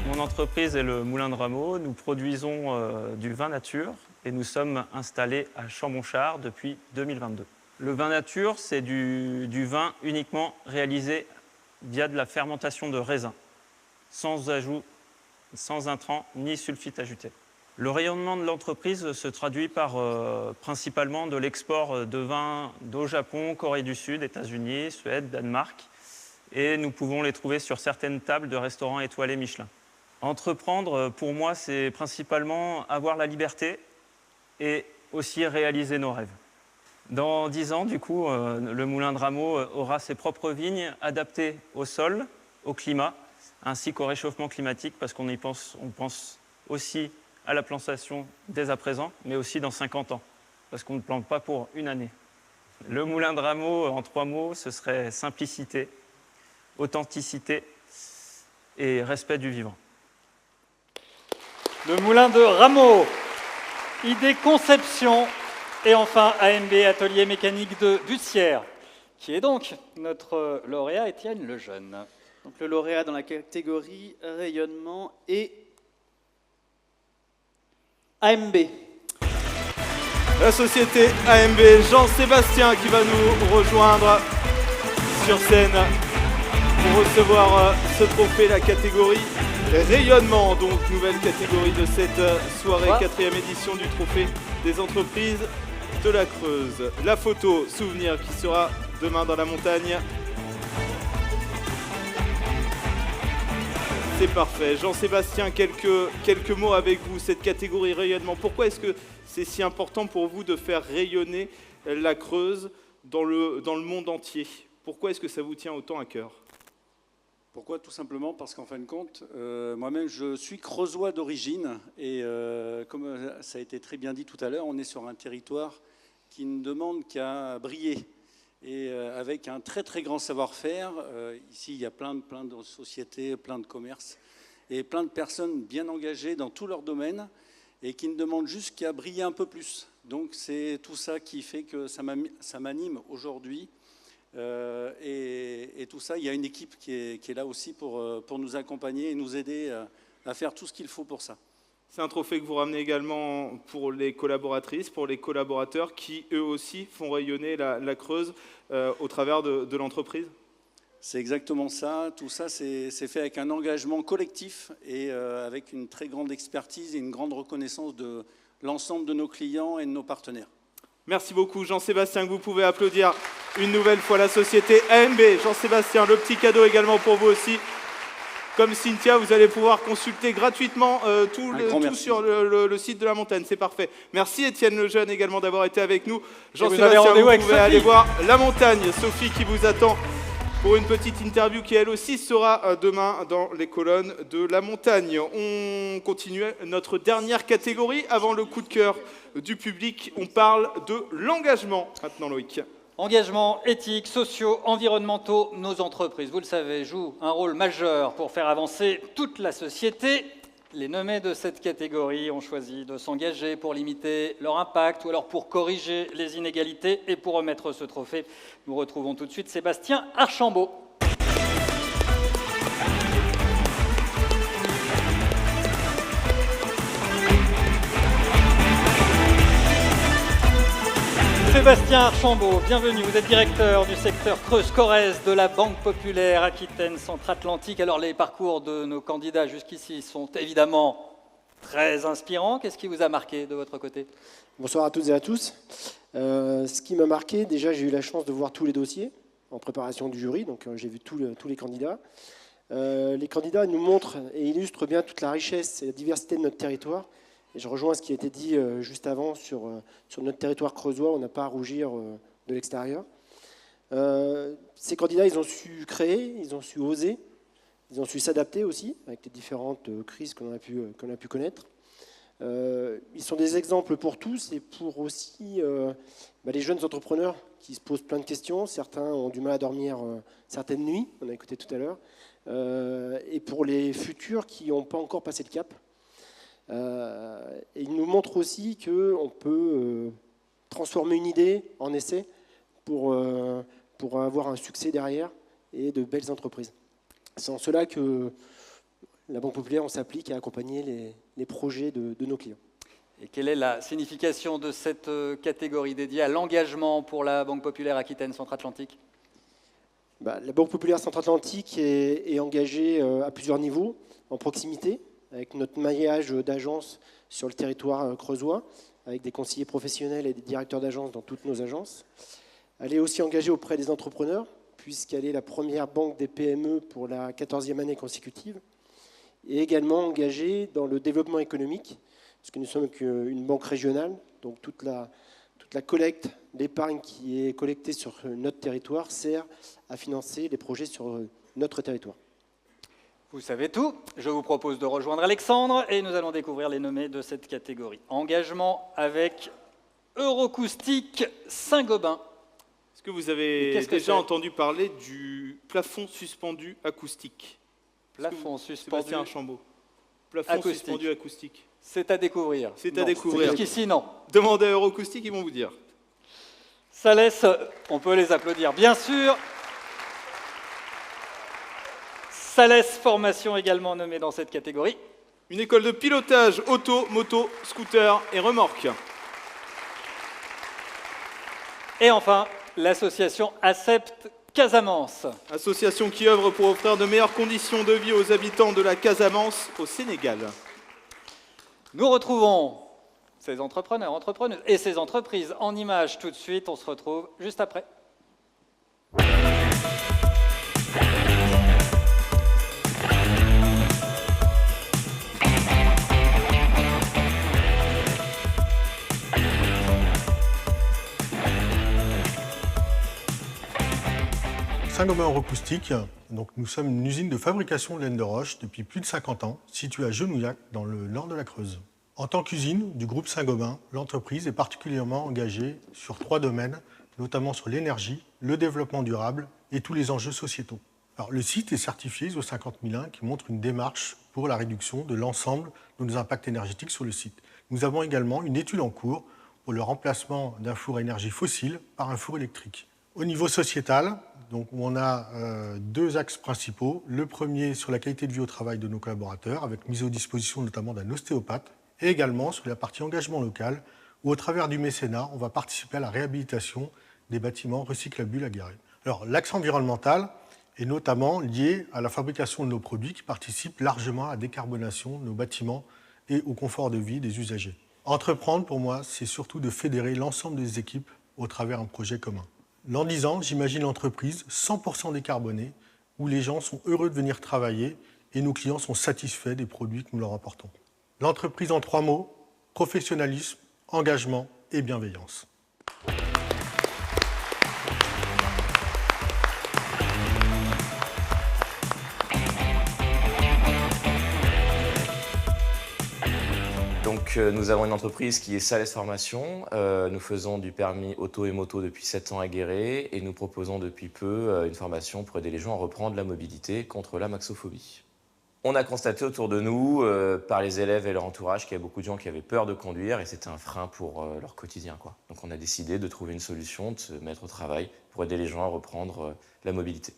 Mon entreprise est le Moulin de Rameau. Nous produisons du vin nature et nous sommes installés à Chambonchard depuis 2022. Le vin nature, c'est du vin uniquement réalisé via de la fermentation de raisin, sans ajout, sans intrants ni sulfite ajouté. Le rayonnement de l'entreprise se traduit par principalement de l'export de vins au Japon, Corée du Sud, États-Unis, Suède, Danemark. Et nous pouvons les trouver sur certaines tables de restaurants étoilés Michelin. Entreprendre, pour moi, c'est principalement avoir la liberté et aussi réaliser nos rêves. Dans 10 ans, du coup, le Moulin de Rameau aura ses propres vignes adaptées au sol, au climat, ainsi qu'au réchauffement climatique, parce qu'on pense aussi à la plantation dès à présent, mais aussi dans 50 ans, parce qu'on ne plante pas pour une année. Le Moulin de Rameau, en 3 mots, ce serait simplicité, authenticité et respect du vivant. Le Moulin de Rameau, ID Conception et enfin AMB Atelier Mécanique de Bussière, qui est donc notre lauréat Étienne Lejeune. Donc le lauréat dans la catégorie rayonnement et AMB. La société AMB, Jean-Sébastien qui va nous rejoindre sur scène pour recevoir ce trophée, la catégorie rayonnement, donc nouvelle catégorie de cette soirée, 4e édition du trophée des entreprises de la Creuse. La photo souvenir qui sera demain dans la montagne. C'est parfait. Jean-Sébastien, quelques mots avec vous, cette catégorie rayonnement. Pourquoi est-ce que c'est si important pour vous de faire rayonner la Creuse dans le monde entier? Pourquoi est-ce que ça vous tient autant à cœur? Pourquoi? Tout simplement parce qu'en fin de compte, moi-même, je suis creusois d'origine et comme ça a été très bien dit tout à l'heure, on est sur un territoire qui ne demande qu'à briller et avec un très très grand savoir-faire. Ici, il y a plein de sociétés, plein de commerces et plein de personnes bien engagées dans tous leurs domaines et qui ne demandent juste qu'à briller un peu plus. Donc c'est tout ça qui fait que ça m'anime aujourd'hui. Et tout ça, il y a une équipe qui est là aussi pour nous accompagner et nous aider à faire tout ce qu'il faut pour ça. C'est un trophée que vous ramenez également pour les collaboratrices, pour les collaborateurs qui, eux aussi, font rayonner la Creuse au travers de l'entreprise? C'est exactement ça. Tout ça, c'est fait avec un engagement collectif et avec une très grande expertise et une grande reconnaissance de l'ensemble de nos clients et de nos partenaires. Merci beaucoup Jean-Sébastien, que vous pouvez applaudir une nouvelle fois la société AMB. Jean-Sébastien, le petit cadeau également pour vous aussi. comme Cynthia, vous allez pouvoir consulter gratuitement tout merci. sur le site de la montagne. C'est parfait. Merci Étienne Lejeune également d'avoir été avec nous. vous avez Jean-Sébastien, rendez-vous vous avec pouvez Sophie. aller voir la montagne. Sophie qui vous attend pour une petite interview qui elle aussi sera demain dans les colonnes de la montagne. On continue notre dernière catégorie avant le coup de cœur du public. On parle de l'engagement maintenant, Loïc. Engagement éthiques, sociaux, environnementaux, nos entreprises, vous le savez, jouent un rôle majeur pour faire avancer toute la société. Les nommés de cette catégorie ont choisi de s'engager pour limiter leur impact ou alors pour corriger les inégalités. Et pour remettre ce trophée, nous retrouvons tout de suite Sébastien Archambault. Sébastien Archambault, bienvenue. Vous êtes directeur du secteur Creuse-Corrèze de la Banque Populaire Aquitaine Centre-Atlantique. Alors, les parcours de nos candidats jusqu'ici sont évidemment très inspirants. Qu'est-ce qui vous a marqué de votre côté? Bonsoir à toutes et à tous. Ce qui m'a marqué, déjà, j'ai eu la chance de voir tous les dossiers en préparation du jury, donc j'ai vu tous les candidats. Les candidats nous montrent et illustrent bien toute la richesse et la diversité de notre territoire. Et je rejoins ce qui a été dit juste avant sur notre territoire creusois, on n'a pas à rougir de l'extérieur. Ces candidats, ils ont su créer, ils ont su oser, ils ont su s'adapter aussi avec les différentes crises qu'on a pu connaître. Ils sont des exemples pour tous et pour aussi les jeunes entrepreneurs qui se posent plein de questions. Certains ont du mal à dormir certaines nuits, on a écouté tout à l'heure, et pour les futurs qui n'ont pas encore passé le cap. Et il nous montre aussi qu'on peut transformer une idée en essai pour avoir un succès derrière et de belles entreprises. C'est en cela que la Banque Populaire, on s'applique à accompagner les projets de nos clients. Et quelle est la signification de cette catégorie dédiée à l'engagement pour la Banque Populaire Aquitaine Centre-Atlantique? La Banque Populaire Centre-Atlantique est engagée à plusieurs niveaux, en proximité, avec notre maillage d'agences sur le territoire creusois, avec des conseillers professionnels et des directeurs d'agences dans toutes nos agences. Elle est aussi engagée auprès des entrepreneurs, puisqu'elle est la première banque des PME pour la 14e année consécutive, et également engagée dans le développement économique, puisque nous sommes une banque régionale, donc toute la collecte d'épargne qui est collectée sur notre territoire sert à financer les projets sur notre territoire. Vous savez tout. Je vous propose de rejoindre Alexandre et nous allons découvrir les nommés de cette catégorie. Engagement avec Eurocoustic Saint-Gobain. Est-ce que vous avez déjà entendu parler du plafond suspendu acoustique? Plafond suspendu Sébastien Archambault. Plafond suspendu acoustique. C'est à découvrir. C'est à découvrir. Jusqu'ici, non. Demandez à Eurocoustic, ils vont vous dire. Ça laisse, on peut les applaudir, bien sûr. Salès Formation également nommée dans cette catégorie. Une école de pilotage auto, moto, scooter et remorque. Et enfin, l'association Accept Casamance. Association qui œuvre pour offrir de meilleures conditions de vie aux habitants de la Casamance au Sénégal. Nous retrouvons ces entrepreneurs, entrepreneuses et ces entreprises en images tout de suite. On se retrouve juste après. Saint-Gobain Eurocoustic, donc nous sommes une usine de fabrication de laine de roche depuis plus de 50 ans, située à Genouillac, dans le nord de la Creuse. En tant qu'usine du groupe Saint-Gobain, l'entreprise est particulièrement engagée sur 3 domaines, notamment sur l'énergie, le développement durable et tous les enjeux sociétaux. Alors, le site est certifié ISO 50001 qui montre une démarche pour la réduction de l'ensemble de nos impacts énergétiques sur le site. Nous avons également une étude en cours pour le remplacement d'un four à énergie fossile par un four électrique. Au niveau sociétal, donc on a 2 axes principaux. Le premier sur la qualité de vie au travail de nos collaborateurs, avec mise à disposition notamment d'un ostéopathe, et également sur la partie engagement local, où au travers du mécénat, on va participer à la réhabilitation des bâtiments recyclables aguerris. Alors l'axe environnemental est notamment lié à la fabrication de nos produits qui participent largement à la décarbonation de nos bâtiments et au confort de vie des usagers. Entreprendre, pour moi, c'est surtout de fédérer l'ensemble des équipes au travers d'un projet commun. L'an 10 ans, j'imagine l'entreprise 100% décarbonée, où les gens sont heureux de venir travailler et nos clients sont satisfaits des produits que nous leur apportons. L'entreprise en 3 mots, professionnalisme, engagement et bienveillance. Donc, nous avons une entreprise qui est Sales Formation. Nous faisons du permis auto et moto depuis 7 ans à Guéret et nous proposons depuis peu une formation pour aider les gens à reprendre la mobilité contre la maxophobie. On a constaté autour de nous, par les élèves et leur entourage, qu'il y a beaucoup de gens qui avaient peur de conduire et c'était un frein pour leur quotidien, quoi. Donc on a décidé de trouver une solution, de se mettre au travail pour aider les gens à reprendre la mobilité.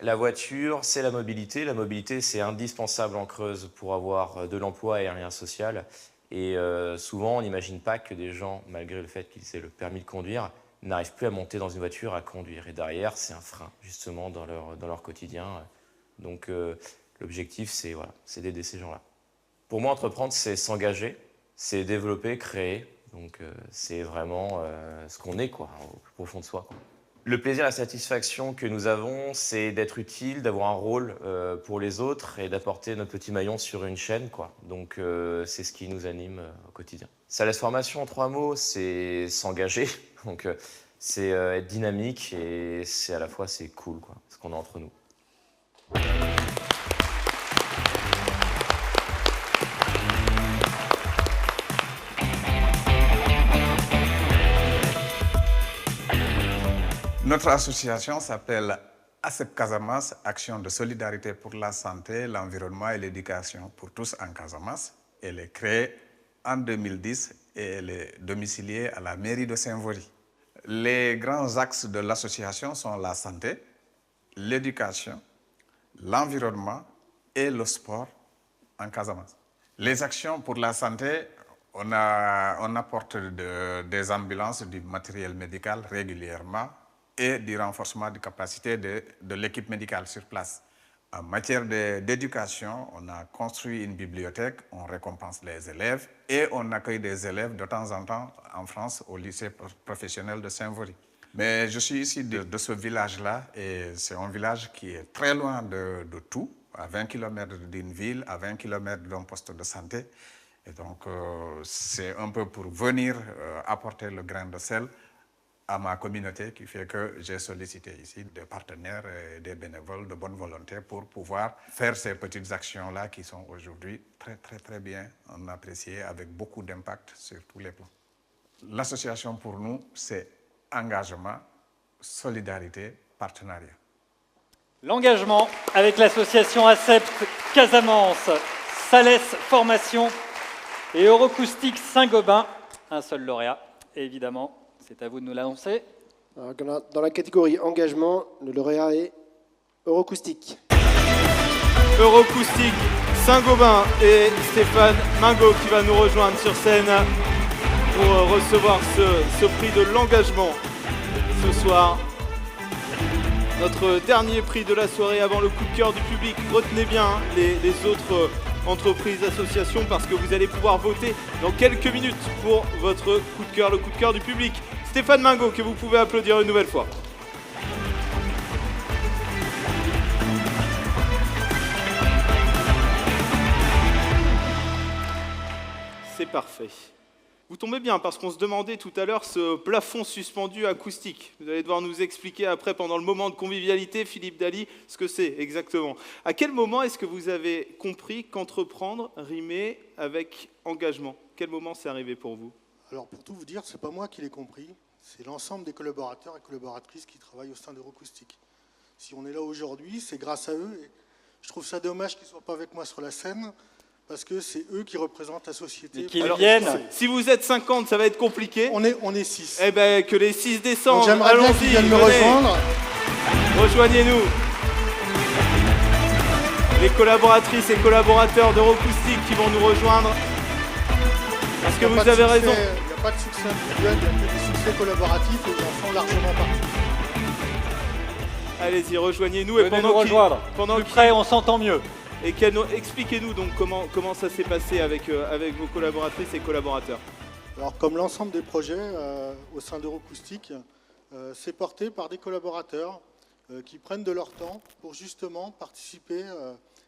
La voiture, c'est la mobilité. La mobilité, c'est indispensable en Creuse pour avoir de l'emploi et un lien social. Et souvent, on n'imagine pas que des gens, malgré le fait qu'ils aient le permis de conduire, n'arrivent plus à monter dans une voiture, à conduire. Et derrière, c'est un frein, justement, dans leur quotidien. Donc, l'objectif, c'est voilà, d'aider ces gens-là. Pour moi, entreprendre, c'est s'engager, c'est développer, créer. Donc, c'est vraiment ce qu'on est, quoi, au plus profond de soi, quoi. Le plaisir, la satisfaction que nous avons, c'est d'être utile, d'avoir un rôle pour les autres et d'apporter notre petit maillon sur une chaîne, quoi. Donc, c'est ce qui nous anime au quotidien. Sales Formation, en 3 mots, c'est s'engager. Donc, c'est être dynamique et c'est à la fois c'est cool, quoi, ce qu'on a entre nous. Notre association s'appelle ACEP Casamance, Action de solidarité pour la santé, l'environnement et l'éducation pour tous en Casamance. Elle est créée en 2010 et elle est domiciliée à la mairie de Saint-Vaury. Les grands axes de l'association sont la santé, l'éducation, l'environnement et le sport en Casamance. Les actions pour la santé, on apporte des ambulances, du matériel médical régulièrement et du renforcement des capacités de l'équipe médicale sur place. En matière d'éducation, on a construit une bibliothèque, on récompense les élèves et on accueille des élèves de temps en temps en France au lycée professionnel de Saint-Vaury. Mais je suis ici de ce village-là et c'est un village qui est très loin de tout, à 20 km d'une ville, à 20 km d'un poste de santé. Et donc c'est un peu pour venir apporter le grain de sel à ma communauté qui fait que j'ai sollicité ici des partenaires et des bénévoles de bonne volonté pour pouvoir faire ces petites actions-là qui sont aujourd'hui très bien appréciées avec beaucoup d'impact sur tous les plans. L'association pour nous, c'est engagement, solidarité, partenariat. L'engagement avec l'association ACEP Casamance, Sales Formation et Eurocoustique Saint-Gobain, un seul lauréat, évidemment. C'est à vous de nous l'annoncer. Dans la catégorie engagement, le lauréat est Eurocoustique. Eurocoustique Saint-Gobain et Stéphane Mingo qui va nous rejoindre sur scène pour recevoir ce prix de l'engagement ce soir. Notre dernier prix de la soirée avant le coup de cœur du public. Retenez bien les autres entreprises, associations, parce que vous allez pouvoir voter dans quelques minutes pour votre coup de cœur, le coup de cœur du public. Stéphane Mingo, que vous pouvez applaudir une nouvelle fois. C'est parfait. Vous tombez bien, parce qu'on se demandait tout à l'heure ce plafond suspendu acoustique. Vous allez devoir nous expliquer après, pendant le moment de convivialité, Philippe Daly, ce que c'est exactement. À quel moment est-ce que vous avez compris qu'entreprendre rimait avec engagement? Quel moment c'est arrivé pour vous? Alors pour tout vous dire, c'est pas moi qui l'ai compris, c'est l'ensemble des collaborateurs et collaboratrices qui travaillent au sein d'Eurocoustique. Si on est là aujourd'hui, c'est grâce à eux. Et je trouve ça dommage qu'ils ne soient pas avec moi sur la scène, parce que c'est eux qui représentent la société. Et qu'ils viennent. Si vous êtes 50, ça va être compliqué. On est 6. Eh bien, que les 6 descendent. J'aimerais bien qu'ils viennent me rejoindre. Rejoignez-nous. Les collaboratrices et collaborateurs d'Eurocoustique qui vont nous rejoindre. Parce que vous avez raison. Il n'y a pas de succès individuel, il n'y a que des succès collaboratifs et ils en font largement partie. Allez-y, rejoignez-nous. Venez nous rejoindre. Plus près, on s'entend mieux. Et expliquez-nous donc comment ça s'est passé avec vos collaboratrices et collaborateurs. Alors, comme l'ensemble des projets au sein d'Eurocoustique, c'est porté par des collaborateurs qui prennent de leur temps pour justement participer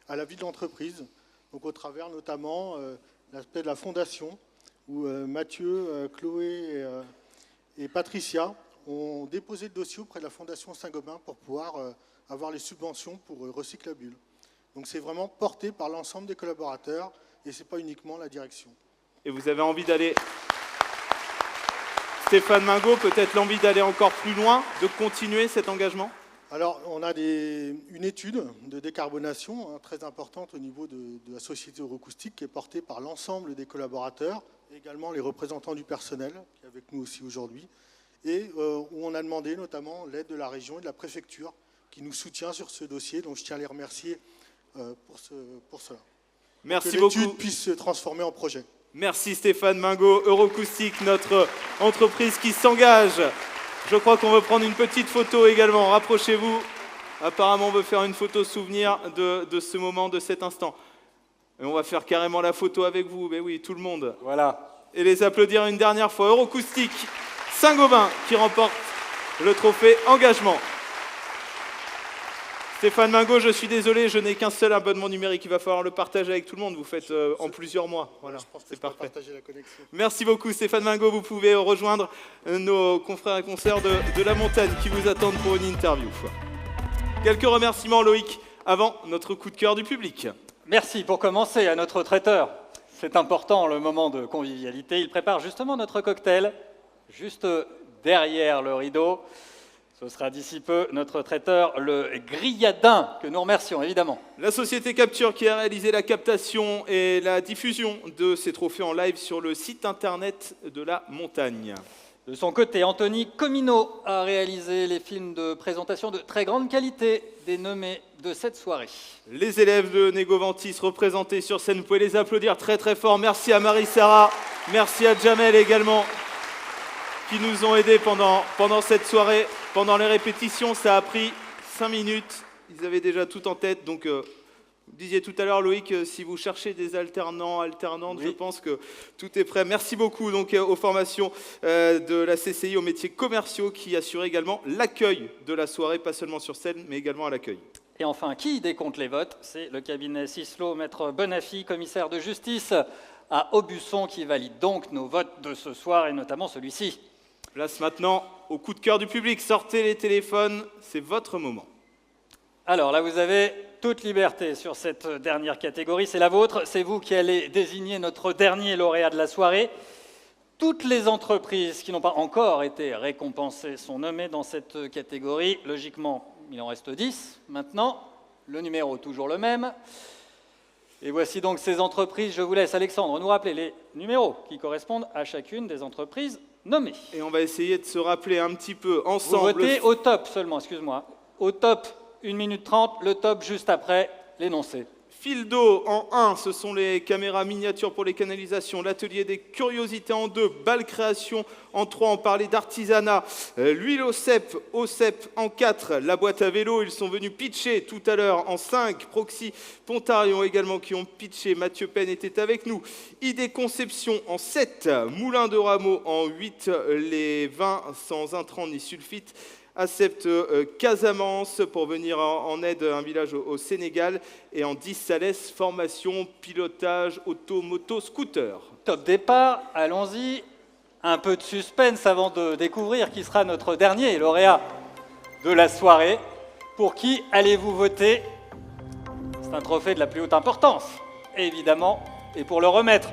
à la vie de l'entreprise, donc au travers notamment l'aspect de la fondation, où Mathieu, Chloé et Patricia ont déposé le dossier auprès de la Fondation Saint-Gobain pour pouvoir avoir les subventions pour Recyclabule. Donc c'est vraiment porté par l'ensemble des collaborateurs et ce n'est pas uniquement la direction. Et vous avez envie d'aller... Stéphane Mingot, peut-être l'envie d'aller encore plus loin, de continuer cet engagement? Alors, on a une étude de décarbonation très importante au niveau de la société Eurocoustic qui est portée par l'ensemble des collaborateurs, également les représentants du personnel, qui est avec nous aussi aujourd'hui, et où on a demandé notamment l'aide de la région et de la préfecture qui nous soutient sur ce dossier, donc je tiens à les remercier pour cela. Merci que beaucoup. l'étude puisse se transformer en projet. Merci Stéphane Mingot, Eurocoustic, notre entreprise qui s'engage. Je crois qu'on veut prendre une petite photo également. Rapprochez-vous. Apparemment, on veut faire une photo souvenir de ce moment, de cet instant. Et on va faire carrément la photo avec vous. Mais oui, tout le monde. Voilà. Et les applaudir une dernière fois. Eurocoustic, Saint-Gobain qui remporte le trophée engagement. Stéphane Mingot, je suis désolé, je n'ai qu'un seul abonnement numérique. Il va falloir le partager avec tout le monde. Vous faites en plusieurs mois. Voilà, c'est parfait. Partager la connexion. Merci beaucoup Stéphane Mingot. Vous pouvez rejoindre nos confrères et consoeurs de la montagne qui vous attendent pour une interview. Quelques remerciements Loïc avant notre coup de cœur du public. Merci. Pour commencer, à notre traiteur. C'est important, le moment de convivialité. Il prépare justement notre cocktail, juste derrière le rideau. Ce sera d'ici peu notre traiteur, le Grilladin, que nous remercions évidemment. La société Capture qui a réalisé la captation et la diffusion de ces trophées en live sur le site internet de la montagne. De son côté, Anthony Comino a réalisé les films de présentation de très grande qualité des nommés de cette soirée. Les élèves de Négovantis représentés sur scène, vous pouvez les applaudir très très fort. Merci à Marie-Sarah, merci à Jamel également, qui nous ont aidés pendant cette soirée. Pendant les répétitions, ça a pris 5 minutes. Ils avaient déjà tout en tête. Donc, vous disiez tout à l'heure, Loïc, si vous cherchez des alternants, alternantes, oui. Je pense que tout est prêt. Merci beaucoup donc, aux formations de la CCI aux métiers commerciaux qui assurent également l'accueil de la soirée, pas seulement sur scène, mais également à l'accueil. Et enfin, qui décompte les votes? C'est le cabinet Cislot, maître Bonaffi, commissaire de justice à Aubusson, qui valide donc nos votes de ce soir et notamment celui-ci. Place maintenant au coup de cœur du public. Sortez les téléphones, c'est votre moment. Alors là, vous avez toute liberté sur cette dernière catégorie. C'est la vôtre. C'est vous qui allez désigner notre dernier lauréat de la soirée. Toutes les entreprises qui n'ont pas encore été récompensées sont nommées dans cette catégorie. Logiquement, il en reste 10 maintenant. Le numéro toujours le même. Et voici donc ces entreprises. Je vous laisse, Alexandre, nous rappeler les numéros qui correspondent à chacune des entreprises nommées. Et on va essayer de se rappeler un petit peu ensemble. Vous votez au top seulement, excuse-moi. Au top, 1 minute 30, le top juste après l'énoncé. Fil d'eau en 1, ce sont les caméras miniatures pour les canalisations. L'atelier des curiosités en 2, Balle Création en 3, on parlait d'artisanat. L'huile au cep en 4, la boîte à vélo, ils sont venus pitcher tout à l'heure en 5. Proxy Pontarion également qui ont pitché, Mathieu Penn était avec nous. Idée Conception en 7, Moulin de Rameau en 8, les vins sans intrants ni sulfite. Accepte Casamance pour venir en aide à un village au Sénégal. Et en 10, Salès, formation, pilotage, auto, moto, scooter. Top départ, allons-y. Un peu de suspense avant de découvrir qui sera notre dernier lauréat de la soirée. Pour qui allez-vous voter? C'est un trophée de la plus haute importance, évidemment. Et pour le remettre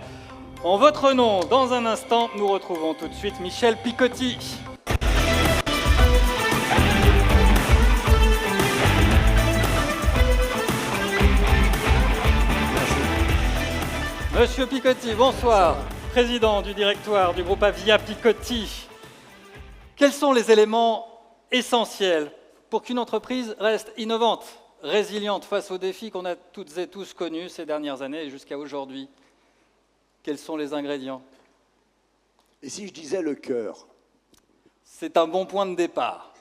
en votre nom, dans un instant, nous retrouvons tout de suite Michel Picotti. Monsieur Picotti, bonsoir. Président du directoire du groupe Avia Picotti. Quels sont les éléments essentiels pour qu'une entreprise reste innovante, résiliente face aux défis qu'on a toutes et tous connus ces dernières années et jusqu'à aujourd'hui? Quels sont les ingrédients? Et si je disais le cœur? C'est un bon point de départ.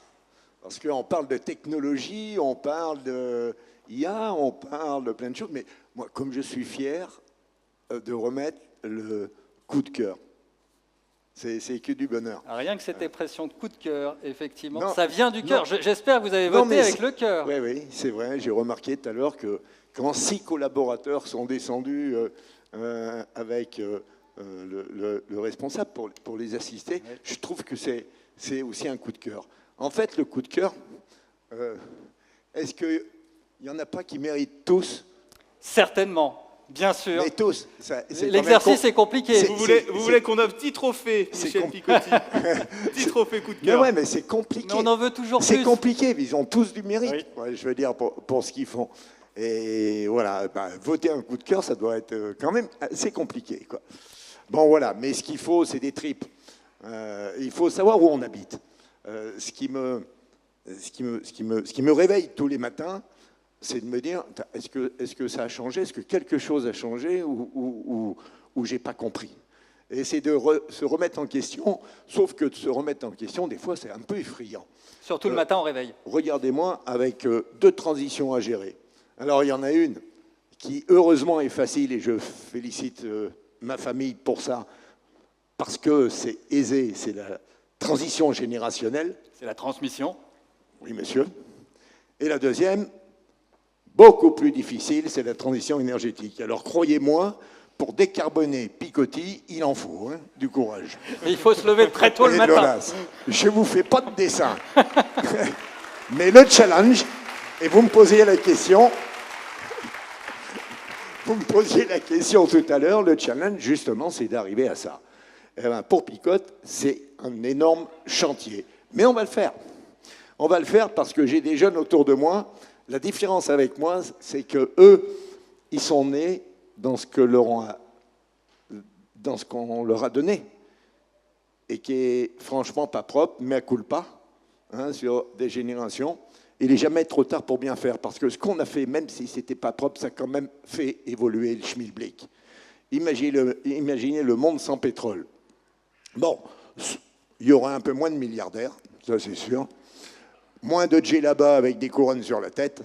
Parce qu'on parle de technologie, on parle de IA, on parle de plein de choses, mais moi, comme je suis fier de remettre le coup de cœur. C'est que du bonheur. Rien que cette expression de coup de cœur, effectivement, Non, ça vient du non. cœur. J'espère que vous avez Non, voté mais avec c'est- le cœur. Oui, c'est vrai. J'ai remarqué tout à l'heure que quand 6 collaborateurs sont descendus avec le responsable pour les assister, je trouve que c'est aussi un coup de cœur. En fait, le coup de cœur, est-ce qu'il n'y en a pas qui méritent tous? Certainement. Bien sûr. Mais tous. L'exercice est compliqué. Vous voulez qu'on a un petit trophée, Michel Picotti. Petit trophée coup de Mais cœur. ouais, mais c'est compliqué. Mais on en veut toujours plus. C'est compliqué, mais ils ont tous du mérite, ouais, je veux dire, pour ce qu'ils font. Et voilà, voter un coup de cœur, ça doit être quand même assez compliqué, quoi. Bon, voilà, mais ce qu'il faut, c'est des tripes. Il faut savoir où on habite. Ce qui me réveille tous les matins, c'est de me dire, est-ce que ça a changé? Est-ce que quelque chose a changé ou j'ai pas compris? Et c'est de se remettre en question, sauf que de se remettre en question, des fois, c'est un peu effrayant. Surtout le matin au réveil. Regardez-moi, avec 2 transitions à gérer. Alors, il y en a une qui, heureusement, est facile, et je félicite ma famille pour ça, parce que c'est aisé, c'est la transition générationnelle. C'est la transmission. Oui, monsieur. Et la deuxième, beaucoup plus difficile, c'est la transition énergétique. Alors, croyez-moi, pour décarboner Picotti, il en faut du courage. Mais il faut se lever très tôt le Et de matin. l'audace. Je ne vous fais pas de dessin. Mais le challenge, et vous me posiez la question, tout à l'heure, le challenge, justement, c'est d'arriver à ça. Eh ben, pour Picotte, c'est un énorme chantier. Mais on va le faire. On va le faire parce que j'ai des jeunes autour de moi. La différence avec moi, c'est que eux, ils sont nés dans ce qu'on leur a donné et qui est franchement pas propre, mais à culpa, sur des générations. Il n'est jamais trop tard pour bien faire, parce que ce qu'on a fait, même si ce n'était pas propre, ça a quand même fait évoluer le schmilblick. Imaginez le monde sans pétrole. Bon, il y aura un peu moins de milliardaires, ça c'est sûr. Moins de djellaba avec des couronnes sur la tête,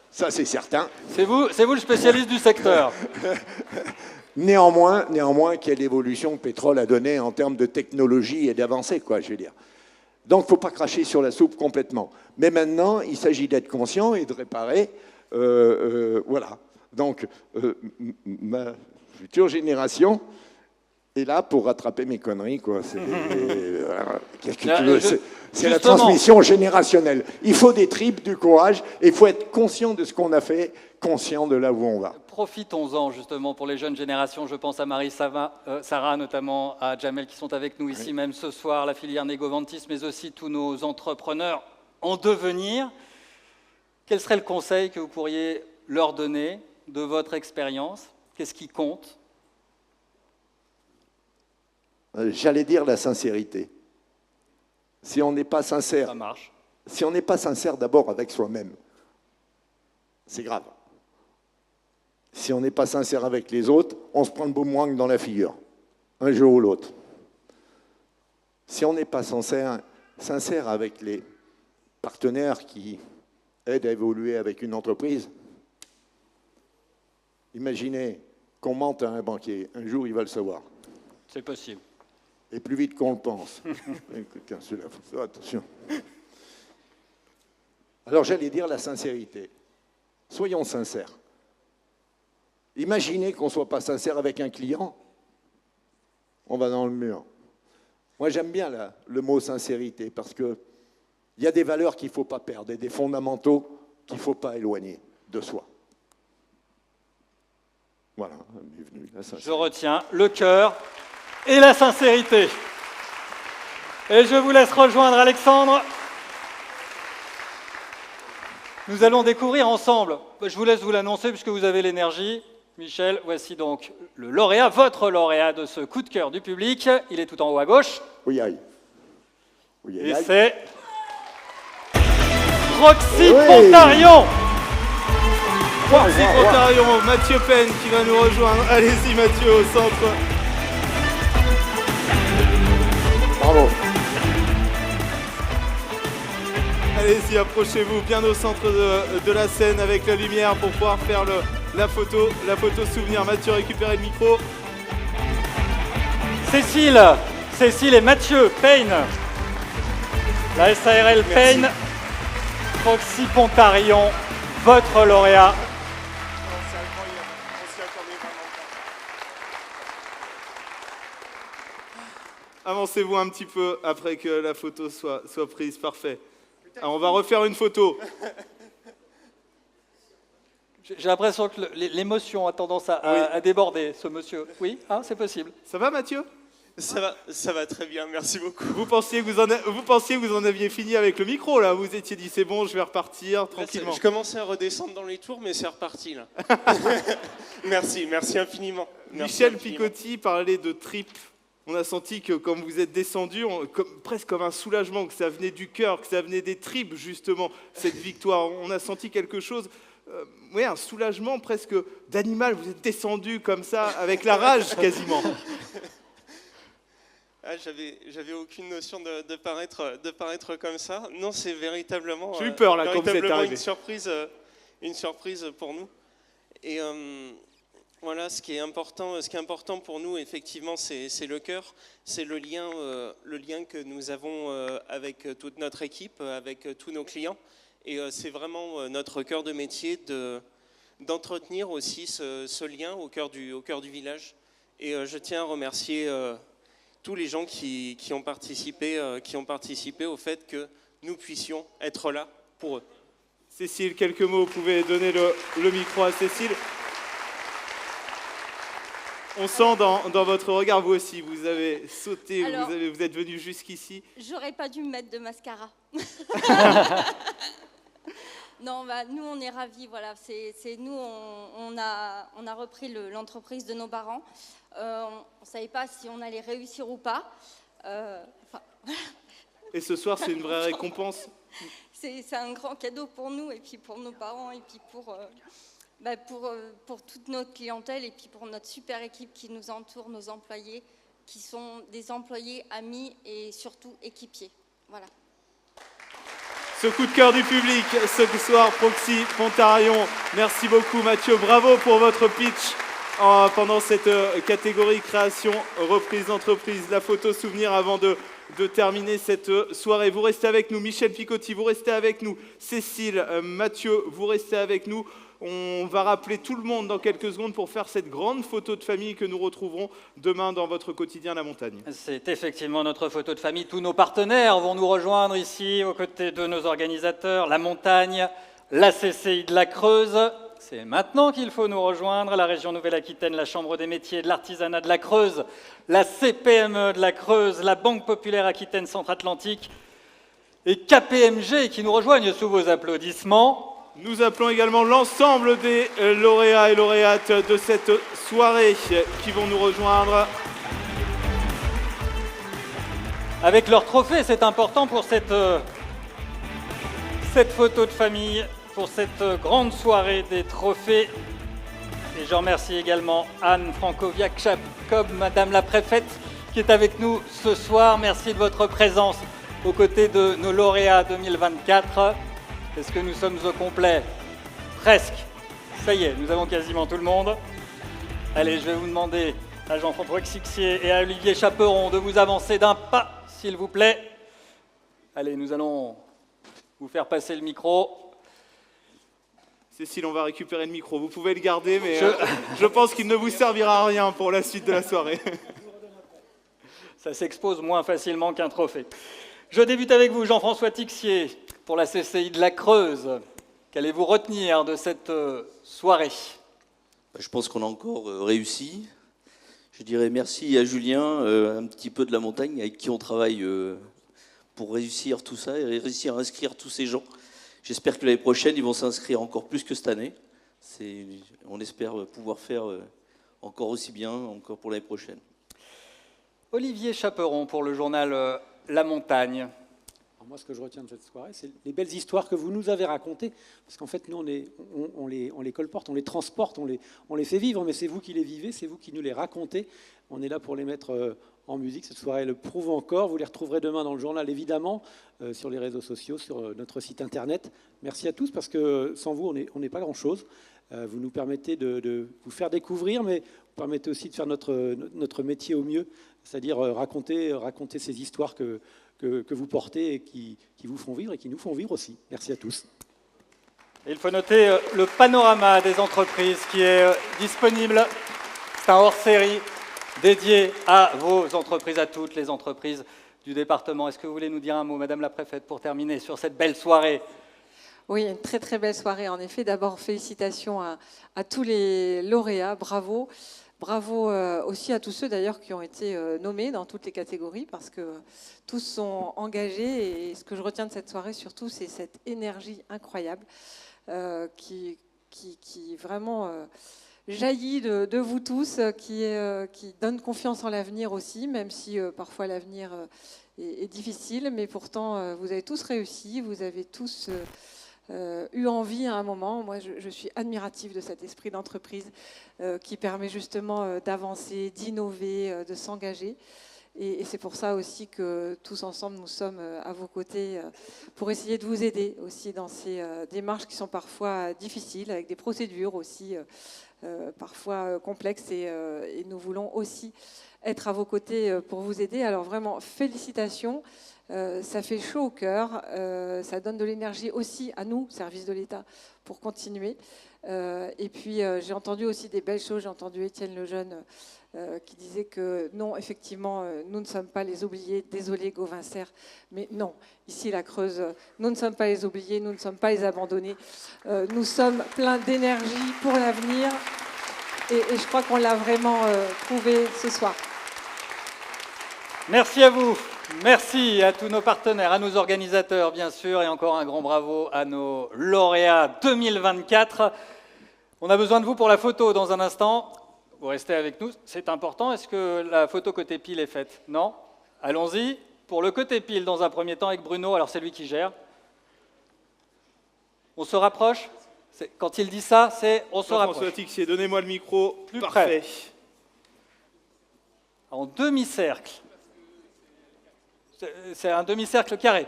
ça c'est certain. C'est vous le spécialiste du secteur. Néanmoins, quelle évolution le pétrole a donné en termes de technologie et d'avancée, quoi, je veux dire. Donc, il ne faut pas cracher sur la soupe complètement. Mais maintenant, il s'agit d'être conscient et de réparer. Voilà. Donc, ma future génération est là pour rattraper mes conneries, quoi. Qu'est-ce que tu veux? C'est la transmission générationnelle. Il faut des tripes, du courage, et il faut être conscient de ce qu'on a fait, conscient de là où on va. Profitons-en justement pour les jeunes générations. Je pense à Marie Sarah, notamment à Jamel, qui sont avec nous ici même ce soir, la filière Negovantis, mais aussi tous nos entrepreneurs en devenir. Quel serait le conseil que vous pourriez leur donner de votre expérience? Qu'est-ce qui compte? J'allais dire la sincérité. Si on n'est pas sincère, ça marche. Si on n'est pas sincère d'abord avec soi-même, c'est grave. Si on n'est pas sincère avec les autres, on se prend le boomerang dans la figure, un jour ou l'autre. Si on n'est pas sincère avec les partenaires qui aident à évoluer avec une entreprise, imaginez qu'on mente à un banquier, un jour il va le savoir. C'est possible. Et plus vite qu'on le pense. Tiens, celui-là, il faut faire attention. Alors j'allais dire la sincérité. Soyons sincères. Imaginez qu'on ne soit pas sincère avec un client, on va dans le mur. Moi, j'aime bien le mot sincérité parce qu'il y a des valeurs qu'il ne faut pas perdre et des fondamentaux qu'il ne faut pas éloigner de soi. Voilà, bienvenue, la sincérité. Je retiens le cœur et la sincérité. Et je vous laisse rejoindre Alexandre. Nous allons découvrir ensemble, je vous laisse vous l'annoncer puisque vous avez l'énergie. Michel, voici donc le lauréat, votre lauréat de ce coup de cœur du public. Il est tout en haut à gauche. Oui, aïe. Oui, aïe. Et c'est Roxy Pontarion. Roxy Pontarion, Mathieu Penn qui va nous rejoindre. Allez-y Mathieu, au centre. Bravo. Allez-y, approchez-vous bien au centre de la scène avec la lumière pour pouvoir faire la photo souvenir. Mathieu, récupérez le micro. Cécile, Cécile et Mathieu Payne. La SARL Payne, Proxy Pontarion, votre lauréat. Avancez-vous un petit peu après que la photo soit prise. Parfait. Alors, on va refaire une photo. J'ai l'impression que l'émotion a tendance à déborder, ce monsieur. Oui, hein, c'est possible. Ça va, Mathieu ? Ça va très bien, merci beaucoup. Vous pensiez que vous en aviez fini avec le micro, là. Vous étiez dit, c'est bon, je vais repartir tranquillement. Je commençais à redescendre dans les tours, mais c'est reparti, là. merci infiniment. Michel Picotti parlait de tripes. On a senti que quand vous êtes descendu, presque comme un soulagement, que ça venait du cœur, que ça venait des tripes, justement, cette victoire. On a senti quelque chose, un soulagement presque d'animal. Vous êtes descendu comme ça, avec la rage quasiment. Ah, j'avais aucune notion de paraître comme ça. Non, c'est véritablement, j'ai eu peur, là, quand vous êtes arrivé. Une surprise pour nous. Et voilà, ce qui est important pour nous, effectivement, c'est le cœur, c'est le lien que nous avons avec toute notre équipe, avec tous nos clients. Et c'est vraiment notre cœur de métier d'entretenir aussi ce lien au cœur du village. Et je tiens à remercier tous les gens qui ont participé au fait que nous puissions être là pour eux. Cécile, quelques mots, vous pouvez donner le micro à Cécile. On sent dans votre regard, vous aussi, vous avez sauté, alors, vous êtes venu jusqu'ici. J'aurais pas dû me mettre de mascara. Non, nous on est ravis, voilà. C'est nous, on a repris l'entreprise de nos parents. On ne savait pas si on allait réussir ou pas. Et ce soir, c'est une vraie récompense. C'est un grand cadeau pour nous et puis pour nos parents et puis pour toute notre clientèle et puis pour notre super équipe qui nous entoure, nos employés, qui sont des employés amis et surtout équipiers. Voilà. Ce coup de cœur du public, ce soir, Proxy Pontarion. Merci beaucoup, Mathieu. Bravo pour votre pitch pendant cette catégorie création, reprise d'entreprise. La photo souvenir avant de terminer cette soirée. Vous restez avec nous, Michel Picotti, vous restez avec nous, Cécile, Mathieu, vous restez avec nous. On va rappeler tout le monde dans quelques secondes pour faire cette grande photo de famille que nous retrouverons demain dans votre quotidien La Montagne. C'est effectivement notre photo de famille. Tous nos partenaires vont nous rejoindre ici, aux côtés de nos organisateurs, La Montagne, la CCI de la Creuse. C'est maintenant qu'il faut nous rejoindre, la région Nouvelle-Aquitaine, la Chambre des métiers et de l'artisanat de la Creuse, la CPME de la Creuse, la Banque populaire Aquitaine Centre-Atlantique et KPMG qui nous rejoignent sous vos applaudissements. Nous appelons également l'ensemble des lauréats et lauréates de cette soirée qui vont nous rejoindre. Avec leur trophée, c'est important pour cette photo de famille, pour cette grande soirée des trophées. Et je remercie également Anne Francoviac-Jacob, Madame la Préfète, qui est avec nous ce soir. Merci de votre présence aux côtés de nos lauréats 2024. Est-ce que nous sommes au complet? Presque. Ça y est, nous avons quasiment tout le monde. Allez, je vais vous demander à Jean-François Xixier et à Olivier Chaperon de vous avancer d'un pas, s'il vous plaît. Allez, nous allons vous faire passer le micro. Cécile, on va récupérer le micro. Vous pouvez le garder, mais je pense qu'il ne vous servira à rien pour la suite de la soirée. Ça s'expose moins facilement qu'un trophée. Je débute avec vous, Jean-François Tixier, pour la CCI de la Creuse. Qu'allez-vous retenir de cette soirée? Je pense qu'on a encore réussi. Je dirais merci à Julien, un petit peu de La Montagne, avec qui on travaille pour réussir tout ça et réussir à inscrire tous ces gens. J'espère que l'année prochaine, ils vont s'inscrire encore plus que cette année. On espère pouvoir faire encore aussi bien, encore pour l'année prochaine. Olivier Chaperon pour le journal La Montagne. Alors moi, ce que je retiens de cette soirée, c'est les belles histoires que vous nous avez racontées. Parce qu'en fait, nous, on les colporte, on les transporte, on les fait vivre, mais c'est vous qui les vivez, c'est vous qui nous les racontez. On est là pour les mettre en musique. Cette soirée le prouve encore. Vous les retrouverez demain dans le journal, évidemment, sur les réseaux sociaux, sur notre site internet. Merci à tous, parce que sans vous, on n'est pas grand-chose. Vous nous permettez de vous faire découvrir, mais vous permettez aussi de faire notre métier au mieux, c'est-à-dire raconter ces histoires que vous portez et qui vous font vivre et qui nous font vivre aussi. Merci à tous. Et il faut noter le panorama des entreprises qui est disponible. C'est un hors-série dédié à vos entreprises, à toutes les entreprises du département. Est-ce que vous voulez nous dire un mot, Madame la Préfète, pour terminer sur cette belle soirée ? Oui, une très très belle soirée en effet. D'abord, félicitations à tous les lauréats, bravo. Bravo aussi à tous ceux d'ailleurs qui ont été nommés dans toutes les catégories parce que tous sont engagés et ce que je retiens de cette soirée surtout, c'est cette énergie incroyable qui vraiment jaillit de vous tous, qui donne confiance en l'avenir aussi, même si parfois l'avenir est difficile, mais pourtant vous avez tous réussi, vous avez tous eu envie à un moment. Moi, je suis admirative de cet esprit d'entreprise qui permet justement d'avancer, d'innover, de s'engager. Et c'est pour ça aussi que tous ensemble, nous sommes à vos côtés pour essayer de vous aider aussi dans ces démarches qui sont parfois difficiles, avec des procédures aussi parfois complexes. Et nous voulons aussi être à vos côtés pour vous aider. Alors vraiment, félicitations. Ça fait chaud au cœur, ça donne de l'énergie aussi à nous, service de l'État, pour continuer. Et puis j'ai entendu aussi des belles choses, j'ai entendu Étienne Lejeune qui disait que non, effectivement, nous ne sommes pas les oubliés, désolé Gauvin Serre, mais non, ici la Creuse, nous ne sommes pas les oubliés, nous ne sommes pas les abandonnés, nous sommes pleins d'énergie pour l'avenir et je crois qu'on l'a vraiment prouvé ce soir. Merci à vous. Merci à tous nos partenaires, à nos organisateurs, bien sûr, et encore un grand bravo à nos lauréats 2024. On a besoin de vous pour la photo dans un instant. Vous restez avec nous, c'est important. Est-ce que la photo côté pile est faite? Non? Allons-y. Pour le côté pile, dans un premier temps, avec Bruno, alors c'est lui qui gère. On se rapproche? Quand il dit ça, c'est on se rapproche. François Tixier, donnez-moi le micro. Plus parfait. Près. En demi-cercle. C'est un demi-cercle carré.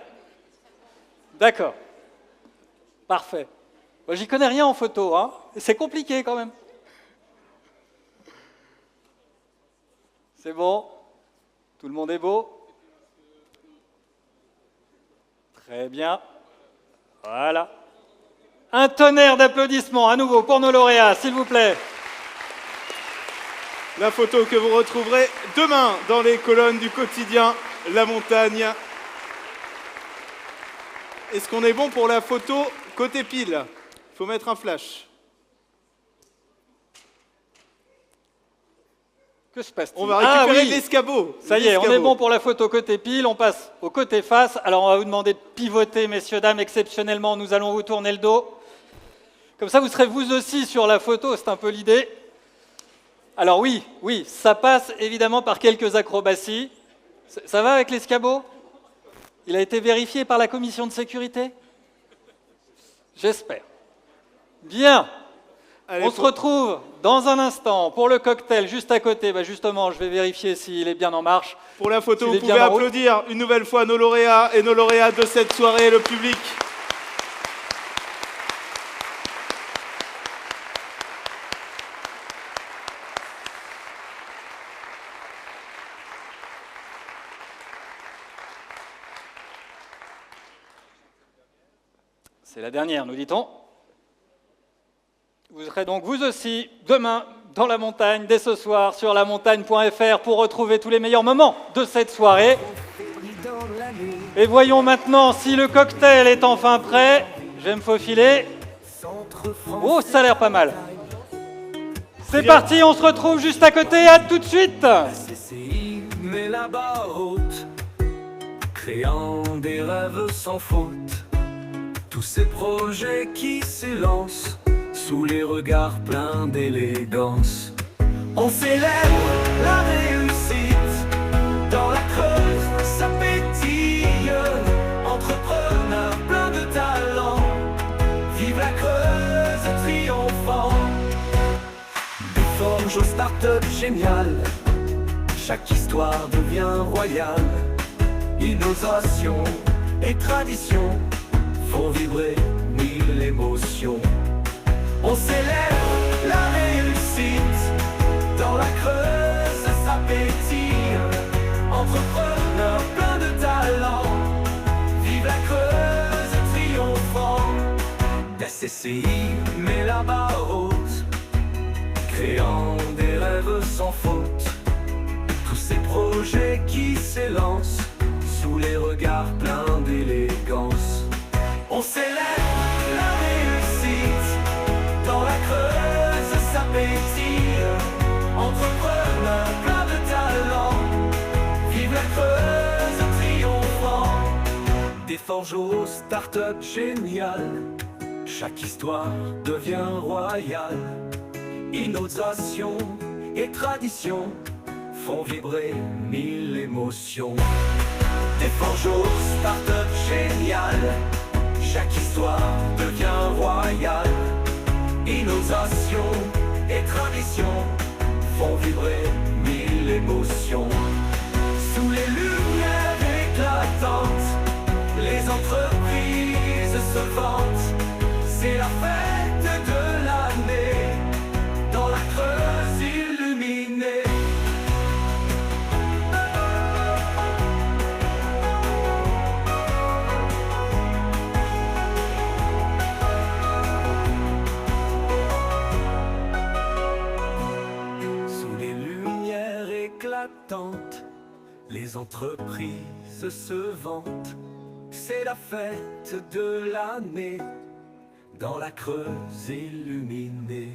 D'accord. Parfait. Moi, j'y connais rien en photo, hein. C'est compliqué quand même. C'est bon? Tout le monde est beau? Très bien. Voilà. Un tonnerre d'applaudissements à nouveau pour nos lauréats, s'il vous plaît. La photo que vous retrouverez demain dans les colonnes du quotidien La Montagne. Est-ce qu'on est bon pour la photo côté pile? Il faut mettre un flash. Que se passe-t-il? On va récupérer oui. l'escabeau. Ça y est, on est bon pour la photo côté pile, on passe au côté face. Alors on va vous demander de pivoter, messieurs, dames, exceptionnellement, nous allons vous tourner le dos. Comme ça, vous serez vous aussi sur la photo, c'est un peu l'idée. Alors oui, ça passe évidemment par quelques acrobaties. Ça va avec l'escabeau? Il a été vérifié par la commission de sécurité? J'espère. Bien. Allez, on se retrouve dans un instant pour le cocktail juste à côté. Bah justement, je vais vérifier s'il est bien en marche. Pour la photo, vous pouvez applaudir une nouvelle fois nos lauréats et nos lauréates de cette soirée, le public. C'est la dernière, nous dit-on. Vous serez donc vous aussi demain dans la montagne, dès ce soir, sur lamontagne.fr pour retrouver tous les meilleurs moments de cette soirée. Et voyons maintenant si le cocktail est enfin prêt. Je vais me faufiler. Oh, ça a l'air pas mal. C'est parti, on se retrouve juste à côté. À tout de suite. CCI met la barre haute, créant des rêves sans faute. Tous ces projets qui s'élancent sous les regards pleins d'élégance. On célèbre la réussite dans la Creuse, ça pétille. Entrepreneurs plein de talent, vive la Creuse triomphant. Des forges aux start-up géniales, chaque histoire devient royale. Innovation et tradition font vibrer mille émotions. On célèbre la réussite, dans la Creuse ça pétille. Entrepreneurs plein de talent, vive la Creuse triomphant. SCCI met la barre haute, créant des rêves sans faute. Tous ces projets qui s'élancent sous les regards pleins d'élégance. On célèbre la réussite, dans la Creuse ça pétille. Entrepreneurs plein de talent, vive la Creuse triomphant. Des forges aux start-up géniales, chaque histoire devient royale. Innovation et tradition font vibrer 1000 émotions. Des forges aux start-up géniales, chaque histoire devient royale. Innovation et tradition font vibrer 1000 émotions. Sous les lumières éclatantes, les entreprises se vantent. C'est la fête de l'année, dans la Creuse illuminée. Sous les lumières éclatantes, les entreprises se vantent. C'est la fête de l'année, dans la Creuse illuminée.